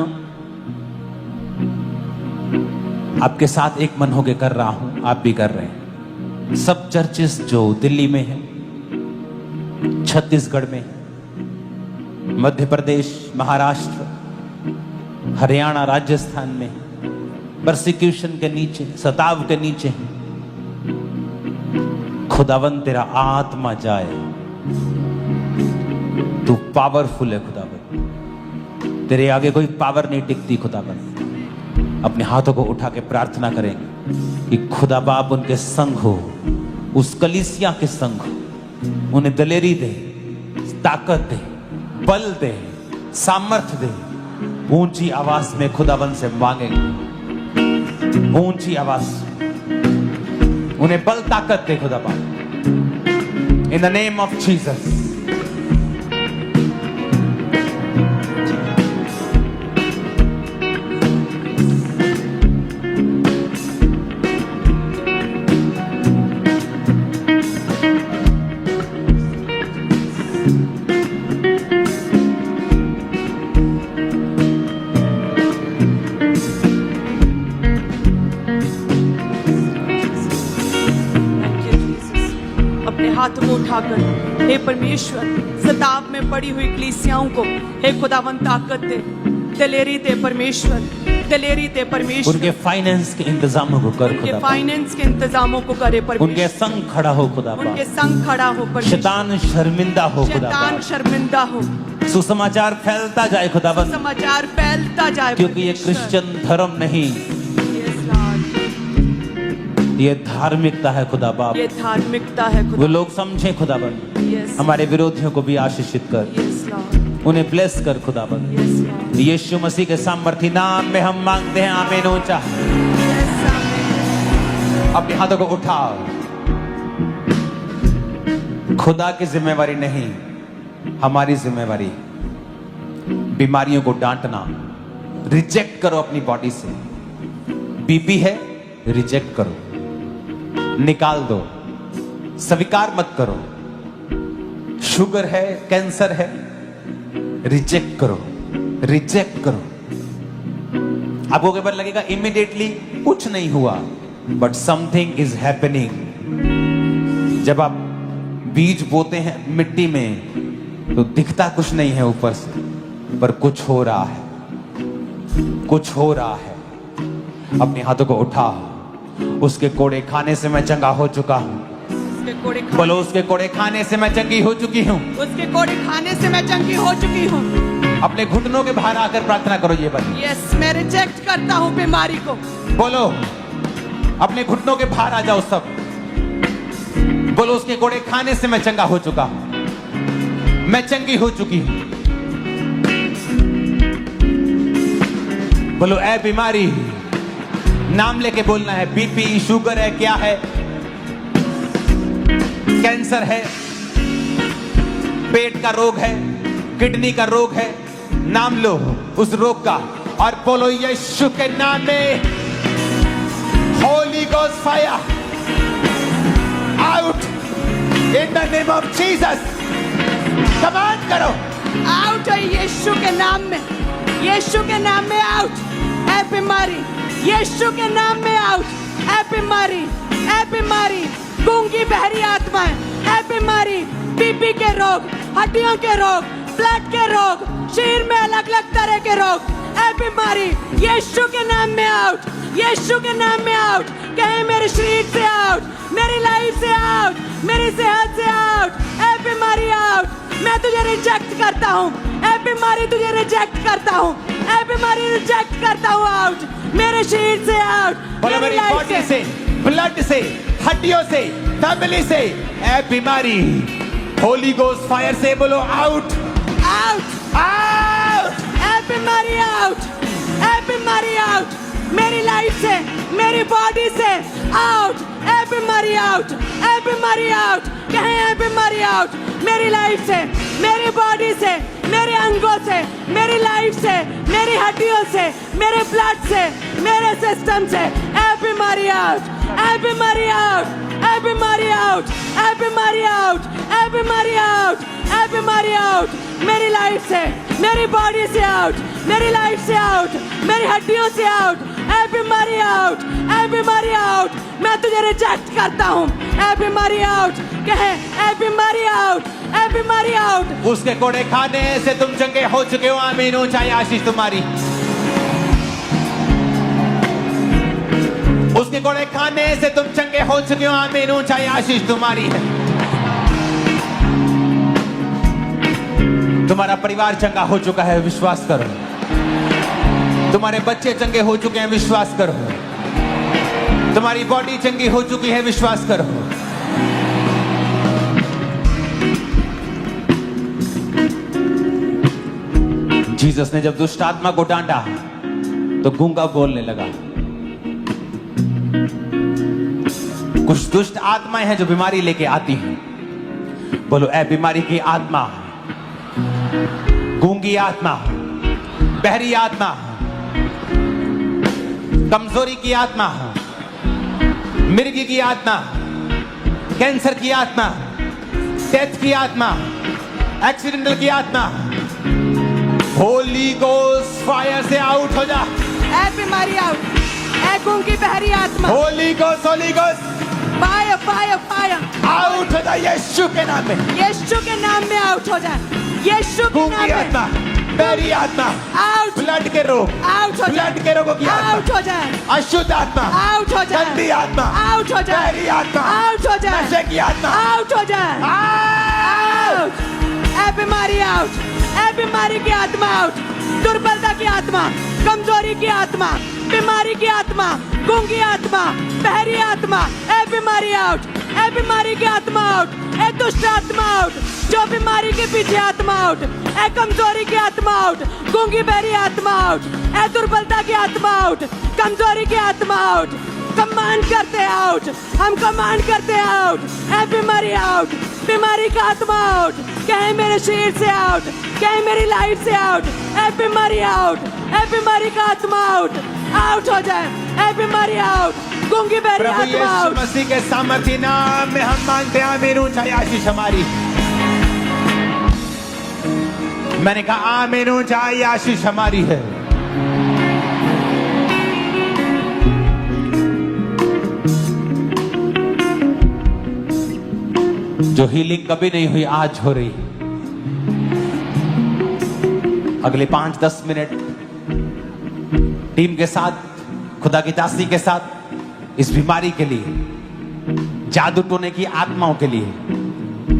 आपके साथ एक मन होकर कर रहा हूं, आप भी कर रहे हैं। सब चर्चिस जो दिल्ली में है, छत्तीसगढ़ में, मध्य प्रदेश, महाराष्ट्र, हरियाणा, राजस्थान में परसिक्यूशन के नीचे, सताव के नीचे, खुदावन तेरा आत्मा जाए। तू पावरफुल है खुदावन, तेरे आगे कोई पावर नहीं टिकती खुदावन। अपने हाथों को उठा के प्रार्थना करेंगे कि खुदा बाप उनके संग हो, उस कलीसिया के संग हो। उन्हें दलेरी दे, ताकत दे, बल दे, सामर्थ्य दे। ऊंची आवाज में खुदावन से मांगेंगे, ऊंची आवाज। उन्हें बल ताकत दे खुदा बाप, इन द नेम ऑफ जीसस। हाथों को उठाकर, हे परमेश्वर, सताव में पड़ी हुई कलीसियाओं को हे खुदावन ताकत दे, दलेरी दे परमेश्वर, दलेरी दे परमेश्वर। उनके फाइनेंस के इंतजामों को कर खुदा, उनके फाइनेंस के इंतजामों को करे परमेश्वर। उनके संग खड़ा हो खुदा, उनके संग खड़ा हो परमेश्वर। शैतान शर्मिंदा हो खुदा, शैतान शर्मिंदा हो। सुसमाचार फैलता जाए खुदावन, समाचार फैलता जाए, क्योंकि ये क्रिश्चियन धर्म नहीं, ये धार्मिकता है खुदा बाप। ये धार्मिकता है खुदा। वो लोग समझे खुदावन। हमारे विरोधियों को भी आशीषित कर, उन्हें ब्लेस कर खुदावन। यीशु मसीह के सामर्थी नाम में हम मांगते हैं, आमीन। ऊंचा अपने हाथों को उठाओ। खुदा की जिम्मेवारी नहीं, हमारी जिम्मेवारी। बीमारियों को डांटना, रिजेक्ट करो अपनी बॉडी से। बीपी है, रिजेक्ट करो, निकाल दो, स्वीकार मत करो। शुगर है, कैंसर है, रिजेक्ट करो, रिजेक्ट करो। आपको कई बार लगेगा इमीडिएटली कुछ नहीं हुआ, बट समथिंग इज हैपनिंग। जब आप बीज बोते हैं मिट्टी में तो दिखता कुछ नहीं है ऊपर से, पर कुछ हो रहा है, कुछ हो रहा है। अपने हाथों को उठा। उसके कोड़े खाने से मैं चंगा हो चुका हूँ। बोलो, उसके कोड़े खाने से मैं चंगी हो चुकी हूँ। उसके कोड़े खाने से मैं चंगी हो चुकी हूँ। अपने घुटनों के बाहर आकर प्रार्थना करो ये बात। यस, मैं रिजेक्ट करता हूँ बीमारी को। बोलो, अपने घुटनों के बाहर आ जाओ सब। बोलो, उसके कोड़े खाने से मैं चंगा हो चुका हूँ, मैं चंगी हो चुकी हूँ। बोलो, ऐ बीमारी, नाम लेके बोलना है। बीपी, शुगर है, क्या है, कैंसर है, पेट का रोग है, किडनी का रोग है, नाम लो उस रोग का और बोलो, यीशु के नाम में Holi ghost fire out in the name of Jesus. Command करो, आउट है यीशु के नाम में, यीशु के नाम में आउट। ऐ बीमारी, यीशु के नाम में आउट। ऐ बीमारी, ऐ बीमारी, गूंगी बहरी आत्मा है। ऐ बीमारी, बीपी के रोग, हड्डियों के रोग, ब्लड के रोग, शरीर में अलग अलग तरह के रोग। ऐ बीमारी, यीशु के नाम में आउट, यीशु के नाम में आउट। कहे मेरे शरीर से आउट, मेरी लाइफ से आउट, मेरी सेहत से आउट, ए बीमारी आउट। मैं तुझे रिजेक्ट करता हूँ, ए बीमारी तुझे रिजेक्ट करता हूँ, ए बीमारी रिजेक्ट करता हूँ, आउट मेरे शरीर से आउट, बोलो मेरी लाइफ बॉडी से, ब्लड से, हड्डियों से, फैमिली से, ए बीमारी होली गोस्ट फायर से बोलो आउट, आउट, आउट। ए बीमारी आउट, ए बीमारी आउट मेरी लाइफ से, मेरी बॉडी से आउट, ए बीमारी आउट, ए बीमारी आउट, कहें ए बीमारी आउट मेरी लाइफ से, मेरी बॉडी से, मेरे अंगों से, मेरी लाइफ से, मेरी हड्डियों से, मेरे ब्लड से, मेरे सिस्टम से, ए बीमारी आउट, ए बीमारी आउट, ए बीमारी आउट, ए बीमारी आउट, ए बीमारी आउट, ए बीमारी आउट मेरी लाइफ से, मेरी बॉडी से आउट, मेरी लाइफ से आउट, मेरी हड्डियों से आउट, ए बीमारी आउट, ए बीमारी आउट। मैं तुझे रिजेक्ट करता हूँ, ए बीमारी आउट, कहे ए बीमारी आउट, ए बीमारी आउट। उसके कोड़े खाने से तुम चंगे हो चुके हो, आमीन हो, चाहे आशीष तुम्हारी। उसके कोड़े खाने से तुम चंगे हो चुके हो, आमीन हो, चाहे आशीष तुम्हारी है। तुम्हारा परिवार चंगा हो चुका है, विश्वास करो। तुम्हारे बच्चे चंगे हो चुके हैं, विश्वास करो। तुम्हारी बॉडी चंगी हो चुकी है, विश्वास करो। जीसस ने जब दुष्ट आत्मा को डांटा तो गूंगा बोलने लगा। कुछ दुष्ट आत्माएं हैं जो बीमारी लेके आती हैं। बोलो ए बीमारी की आत्मा, गूंगी आत्मा, बहरी आत्मा, कमजोरी की आत्मा, मिर्गी की आत्मा, कैंसर की आत्मा, डेथ की आत्मा, एक्सीडेंटल की आत्मा, होली गोस्ट फायर से आउट हो जा। ए बीमारी आउट, ए गूंगी बहरी आत्मा, Holi ghost, Holi ghost fire, fire, fire out हो जा यीशु के नाम में। यीशु के नाम में आउट हो जाए, यीशु के नाम गूंगी में आत्मा, बहरी आत्मा, आउट, ब्लड के रोग, आउट हो जाए, ब्लड के रोगों की आउट आत्मा, हो जाए, अशुद्ध आत्मा, आउट हो जाए, गंदी आत्मा, आउट हो जाए, बहरी आत्मा, आउट हो जाए, नशे की आत्मा, आउट हो जाए, आउट, ए बीमारी आउट, ए बीमारी की आत्मा आउट, दुर्बलता की आत्मा, कमजोरी की आत्मा, बीमारी की आत्मा, गूंगी आत्मा, बहरी आत्मा, ए बीमारी आउट, ए बीमारी की आत्मा आउट, ए दुष्ट आत्मा आउट, जो बीमारी के पीछे आत्मा आउट, ए कमजोरी की आत्मा आउट, गूंगी बहरी आत्मा आउट, ए दुर्बलता की आत्मा आउट, कमजोरी की आत्मा आउट, कमांड करते आउट, हम कमांड करते आउट, ए बीमारी आउट, बीमारी का आत्मा आउट, कहे मेरे शरीर से आउट, कहे मेरी लाइफ से आउट, ए बीमारी आउट, ए बीमारी का आत्मा आउट, आउट हो जाए, ए बीमारी आउट, गूंगी बहरी प्रभु आत्मा यीशु आउट। मसीह के सामर्थ्य नाम में हम मांगते हैं, आमीन हो, चाहे आशीष हमारी। मैंने कहा आमीन हो, चाहे आशीष हमारी है। जो हीलिंग कभी नहीं हुई आज हो रही। अगले 5-10 मिनट टीम के साथ, खुदा की दासी के साथ, इस बीमारी के लिए, जादू टोने की आत्माओं के लिए,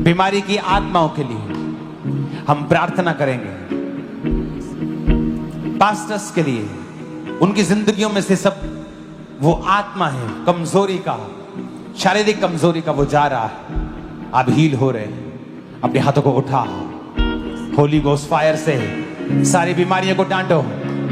बीमारी की आत्माओं के लिए हम प्रार्थना करेंगे। पास्टर्स के लिए, उनकी जिंदगियों में से सब वो आत्मा है कमजोरी का, शारीरिक कमजोरी का, वो जा रहा है। आप हील हो रहे हैं। अपने हाथों को उठा, होली गोस्ट फायर से सारी बीमारियों को डांटो।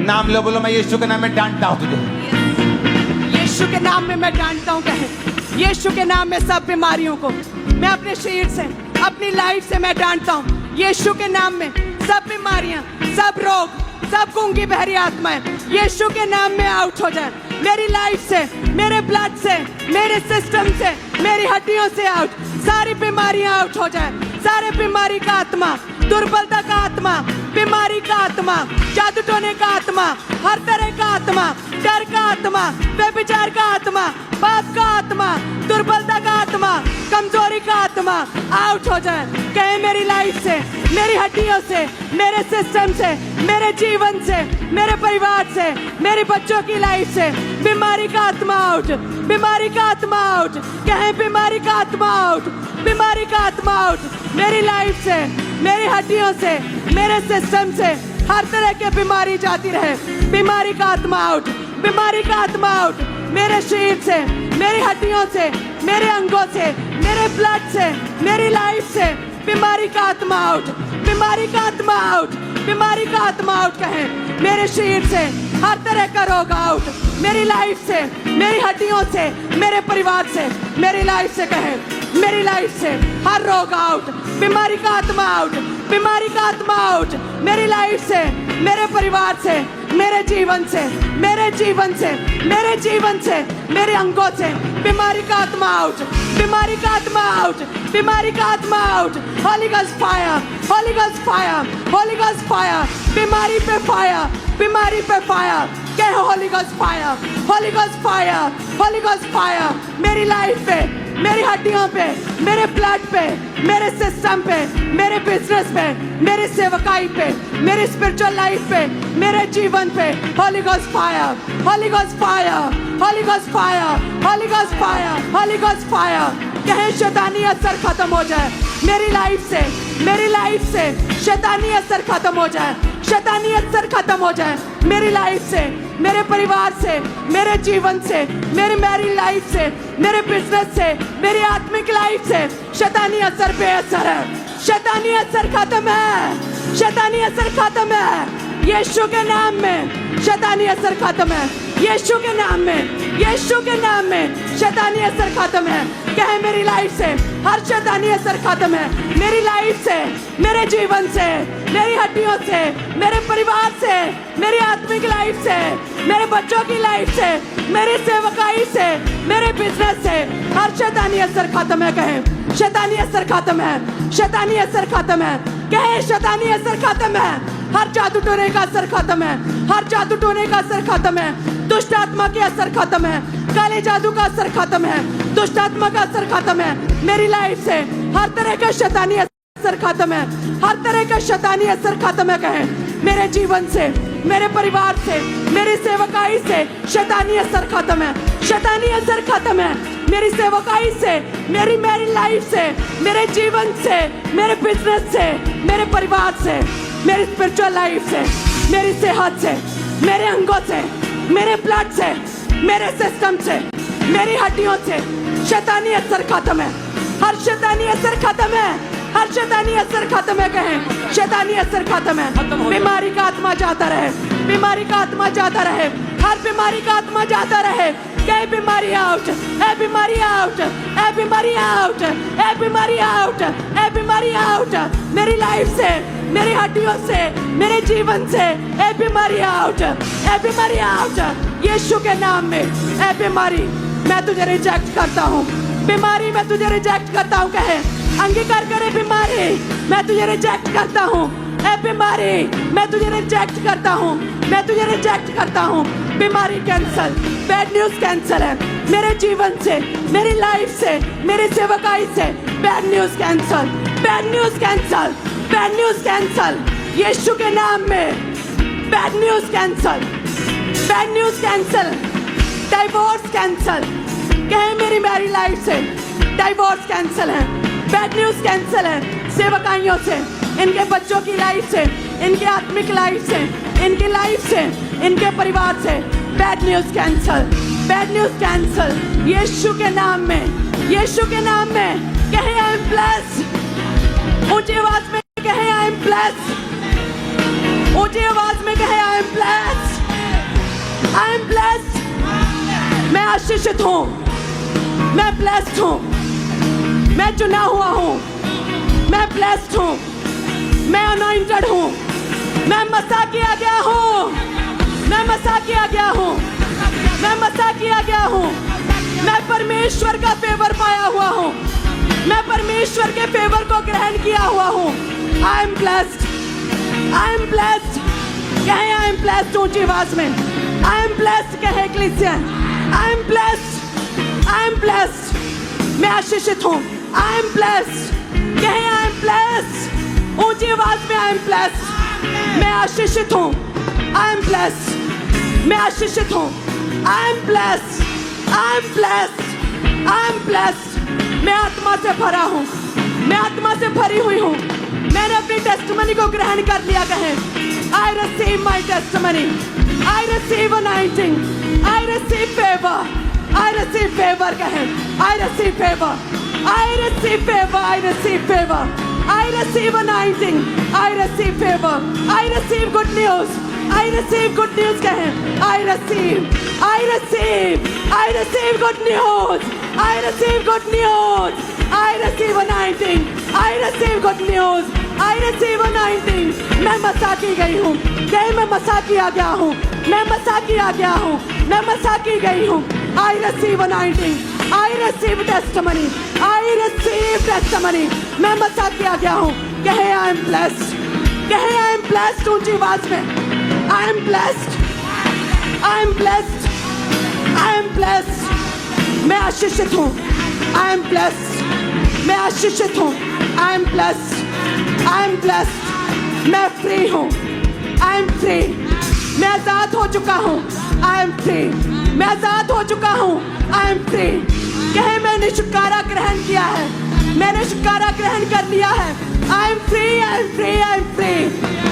नाम लो, बोलो मैं यीशु के नाम में डांटता हूं तुझे। यीशु के नाम में मैं डांटता हूँ, कहे यीशु के नाम में सब बीमारियों को मैं अपने शरीर से, अपनी लाइफ से मैं डांटता हूँ। यीशु के नाम में सब बीमारियां, सब रोग, सब गूंगी बहरी आत्माएं यीशु के नाम में आउट हो जाए। मेरी लाइफ से, मेरे ब्लड से, मेरे सिस्टम से, मेरी हड्डियों से आउट, सारी बीमारियां आउट हो जाए। सारे बीमारी का आत्मा, दुर्बलता का आत्मा, बीमारी का आत्मा, जादू टोने का आत्मा, हर तरह का आत्मा, डर का आत्मा, व्यभिचार का आत्मा, पाप का आत्मा, दुर्बलता का आत्मा, कमजोरी का आत्मा आउट हो जाए। कहे मेरी लाइफ से, मेरी हड्डियों से, मेरे सिस्टम से, मेरे जीवन से, मेरे परिवार से, मेरे बच्चों की लाइफ से बीमारी का आत्मा आउट, बीमारी का आत्मा आउट। कहे बीमारी का आत्मा आउट, बीमारी का आत्मा आउट। मेरी लाइफ से, मेरी हड्डियों से, मेरे सिस्टम से हर तरह की बीमारी जाती रहे। बीमारी का आत्मा आउट, बीमारी का आत्मा आउट। मेरे शरीर से, मेरी हड्डियों से, मेरे अंगों से, मेरे ब्लड से, मेरी लाइफ से बीमारी का आत्मा आउट, बीमारी का आत्मा आउट, बीमारी का आत्मा आउट। कहें मेरे शरीर से हर तरह का रोग आउट, मेरी लाइफ से, मेरी हड्डियों से, मेरे परिवार से, मेरी लाइफ से। कहें मेरी लाइफ से हर रोग आउट, बीमारी का आत्मा आउट, बीमारी का आत्मा आउट। मेरी लाइफ से, मेरे परिवार से, मेरे जीवन से, मेरे जीवन से, मेरे जीवन से, मेरे अंगों से बीमारी का आत्मा आउट, बीमारी का आत्मा आउट, बीमारी का आत्मा out. Holi ghost fire, Holi ghost fire, Holi ghost fire. बीमारी पे फायर, बीमारी पे फायर। कहो Holi ghost fire, Holi ghost fire, Holi ghost fire. मेरी लाइफ पे, मेरी हड्डियों पे, मेरे ब्लड पे, मेरे सिस्टम पे, मेरे बिजनेस पे, मेरी सेवकाई पे, मेरी स्पिरिचुअल लाइफ पे, मेरे जीवन पे Holi ghost fire, Holi ghost fire, Holi ghost fire, Holi ghost fire, Holi ghost fire. कहें शैतानी असर खत्म हो जाए मेरी लाइफ से, मेरी लाइफ से शैतानी असर खत्म हो जाए, शैतानी असर खत्म हो जाए मेरी लाइफ से, मेरे परिवार से, मेरे जीवन से, मेरी मैरिड लाइफ से, मेरे बिजनेस से, मेरी आत्मिक लाइफ से। शैतानी असर बेअसर है, शैतानी असर खत्म है, शैतानी असर खत्म है। यीशु के नाम में शैतानी असर खत्म है, यीशु के नाम में, यीशु के नाम में शैतानी असर खत्म है। कहे मेरी लाइफ से हर शैतानी असर खत्म है, मेरी लाइफ से, मेरे जीवन से, मेरी हड्डियों से, मेरे परिवार से, मेरी आत्मिक लाइफ से, मेरे बच्चों की लाइफ से, मेरी सेवकाई से, मेरे बिजनेस से हर शैतानी असर खत्म है। कहे शैतानी असर खत्म है, शैतानी असर खत्म है। कहे शैतानी असर खत्म है, हर जादू टोने का असर खत्म है, हर जादू टोने का असर खत्म है। दुष्ट आत्मा के असर खत्म है, काले जादू का असर खत्म है, दुष्ट आत्मा का असर खत्म है। मेरी लाइफ से हर तरह का शैतानी असर खत्म है, हर तरह का शैतानी असर खत्म है। कहे मेरे जीवन से, मेरे परिवार से, मेरी सेवकाई से शैतानी असर खत्म है, शैतानी असर खत्म है। मेरी सेवकाई से, मेरी मैरिड लाइफ से, मेरे जीवन से, मेरे बिजनेस से, मेरे परिवार से, मेरी स्पिरिचुअल लाइफ से, मेरी सेहत से, मेरे अंगों से, मेरे ब्लड से, मेरे सिस्टम से, मेरी हड्डियों से शैतानी असर खत्म है, हर शैतानी असर खत्म है, हर शैतानी असर खत्म है। कहें शैतानी असर खत्म है। बीमारी का आत्मा जाता रहे, बीमारी का आत्मा जाता रहे, हर बीमारी का आत्मा जाता रहे। कहे बीमारी आउट, ए बीमारी आउट, ए बीमारी आउट, ए बीमारी आउट, ए बीमारी आउट। मेरी लाइफ से, मेरी हड्डियों से, मेरे जीवन से ए बीमारी आउट, ए बीमारी आउट। यीशु के नाम में ए बीमारी मैं तुझे रिजेक्ट करता हूँ, बीमारी मैं तुझे रिजेक्ट करता हूँ। कहे अंगीकार करे बीमारी मैं तुझे रिजेक्ट करता हूँ, ए बीमारी मैं तुझे रिजेक्ट करता हूँ, मैं तुझे रिजेक्ट करता हूँ। बीमारी कैंसल, बैड न्यूज कैंसल है मेरे जीवन से, मेरी लाइफ से, मेरी सेवकाई से। Bad news cancel, bad news cancel, bad news cancel यीशु के नाम में। Bad news cancel, bad news cancel, divorce cancel. कहे मेरी मैरिड लाइफ से डाइवोर्स कैंसल है, बैड न्यूज कैंसल है सेवकाइयों से, इनके बच्चों की लाइफ से, इनके आत्मिक लाइफ से, इनकी लाइफ से, इनके परिवार से। Bad news cancel, bad news cancel यीशु के नाम में, यीशु के नाम में। कहे आई एम ब्लेस्ड, ऊंची आवाज में कहे आई एम ब्लेस्ड, ऊंची आवाज में कहे I am blessed, I am blessed. मैं आशीषित हूँ, मैं ब्लेस्ड हूँ, मैं चुना हुआ हूँ, मैं ब्लेस्ड हूँ, मैं अनॉइंटेड हूँ, मैं मसा किया गया हूँ, मैं मसा किया गया हूँ, मैं मसा किया गया हूँ। मैं परमेश्वर का फेवर पाया हुआ हूँ, मैं परमेश्वर के फेवर को ग्रहण किया हुआ हूँ। I am blessed, I am blessed. कहे आई एम ब्लेस्ड ऊंची आवाज में, आई एम ब्लेस्ड। कहे Christian I am blessed, I am blessed, मैं आशीषित हूँ। आई एम ब्लेस्ड, कहें आई एम ब्लेस्ड, ऊंची आवाज में आई एम ब्लेस्ड, मैं आशीषित हूँ। आई एम ब्लेस्ड, मैं आशीषित हूँ। I am blessed, I am blessed, I am blessed, मैं आत्मा से भरा हूँ, मैं आत्मा से भरी हुई हूँ। मैंने अपनी टेस्टमनी को ग्रहण कर लिया। कहें I receive my testimony, I receive anointing, I receive favour, I receive favour. कहें I receive favour, I receive favour, I receive favour, I receive anointing, I receive favour, I receive good news, I receive good news. कहें I receive, I receive, I receive good news, I receive good news, I receive anointing, I receive good news, I receive anointing. मैं मसा की गई हूँ, कहीं मैं मसा किया गया हूँ, मैं मसा किया गया हूँ, मैं मसा की गई हूँ। आई receive anointing, I receive testimony, I receive testimony, मैं मसा किया गया हूँ। कहे आई एम ब्लेस्ड, कहे आई एम ब्लेस्ड ऊंची आवाज में। I am blessed, I am blessed, I am blessed, मैं आशीषित हूँ। आई एम ब्लेस्ड, मैं आशीषित हूँ। I am blessed, I am blessed, मैं फ्री हूँ। आई एम फ्री, मैं आजाद हो चुका हूँ। आई एम फ्री, मैं आजाद हो चुका हूँ। आई एम फ्री, कहे मैंने छुटकारा ग्रहण किया है, मैंने छुटकारा ग्रहण कर लिया है। I am free, I am free, I am free,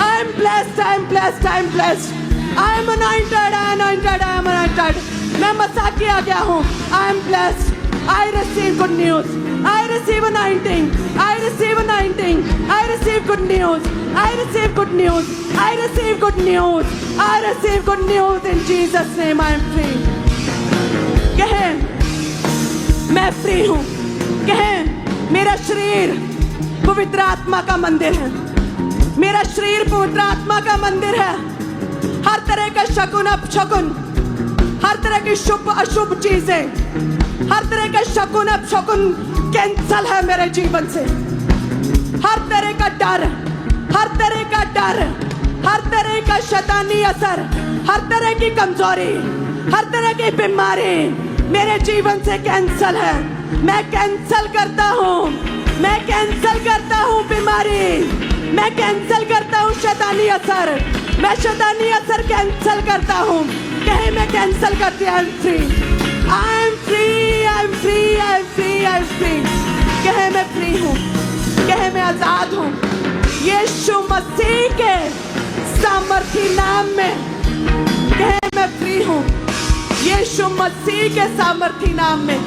I am blessed, I am blessed, I am blessed, I am anointed, I am anointed, I am anointed, मैं मसा किया गया हूँ। I am blessed, I receive good news, I receive anointing, I receive anointing, I receive good news, I receive good news, I receive good news, I receive good news in Jesus name। I am free। कहें मैं free हूँ। कहें मेरा शरीर पवित्र आत्मा का मंदिर है, मेरा शरीर पवित्र आत्मा का मंदिर है। हर तरह का शकुन अपशकुन, हर तरह की शुभ अशुभ चीजें, हर तरह का शकुन अपशकुन कैंसल है मेरे जीवन से। हर तरह का डर, हर तरह का डर, हर तरह का शैतानी असर, हर तरह की कमजोरी, हर तरह की बीमारी मेरे जीवन से कैंसल है। मैं कैंसल करता हूँ, मैं कैंसल करता हूँ बीमारी, मैं कैंसल करता हूँ शैतानी असर, मैं शैतानी असर कैंसल करता हूँ। कहे मैं कैंसल करती हूँ। I am free, I am free, I am free, I am free, I am free. कहे मैं फ्री हूँ, कहे मैं आजाद हूँ यीशु मसीह के सामर्थी नाम में। कहे मैं फ्री हूँ यीशु मसीह के सामर्थी नाम में।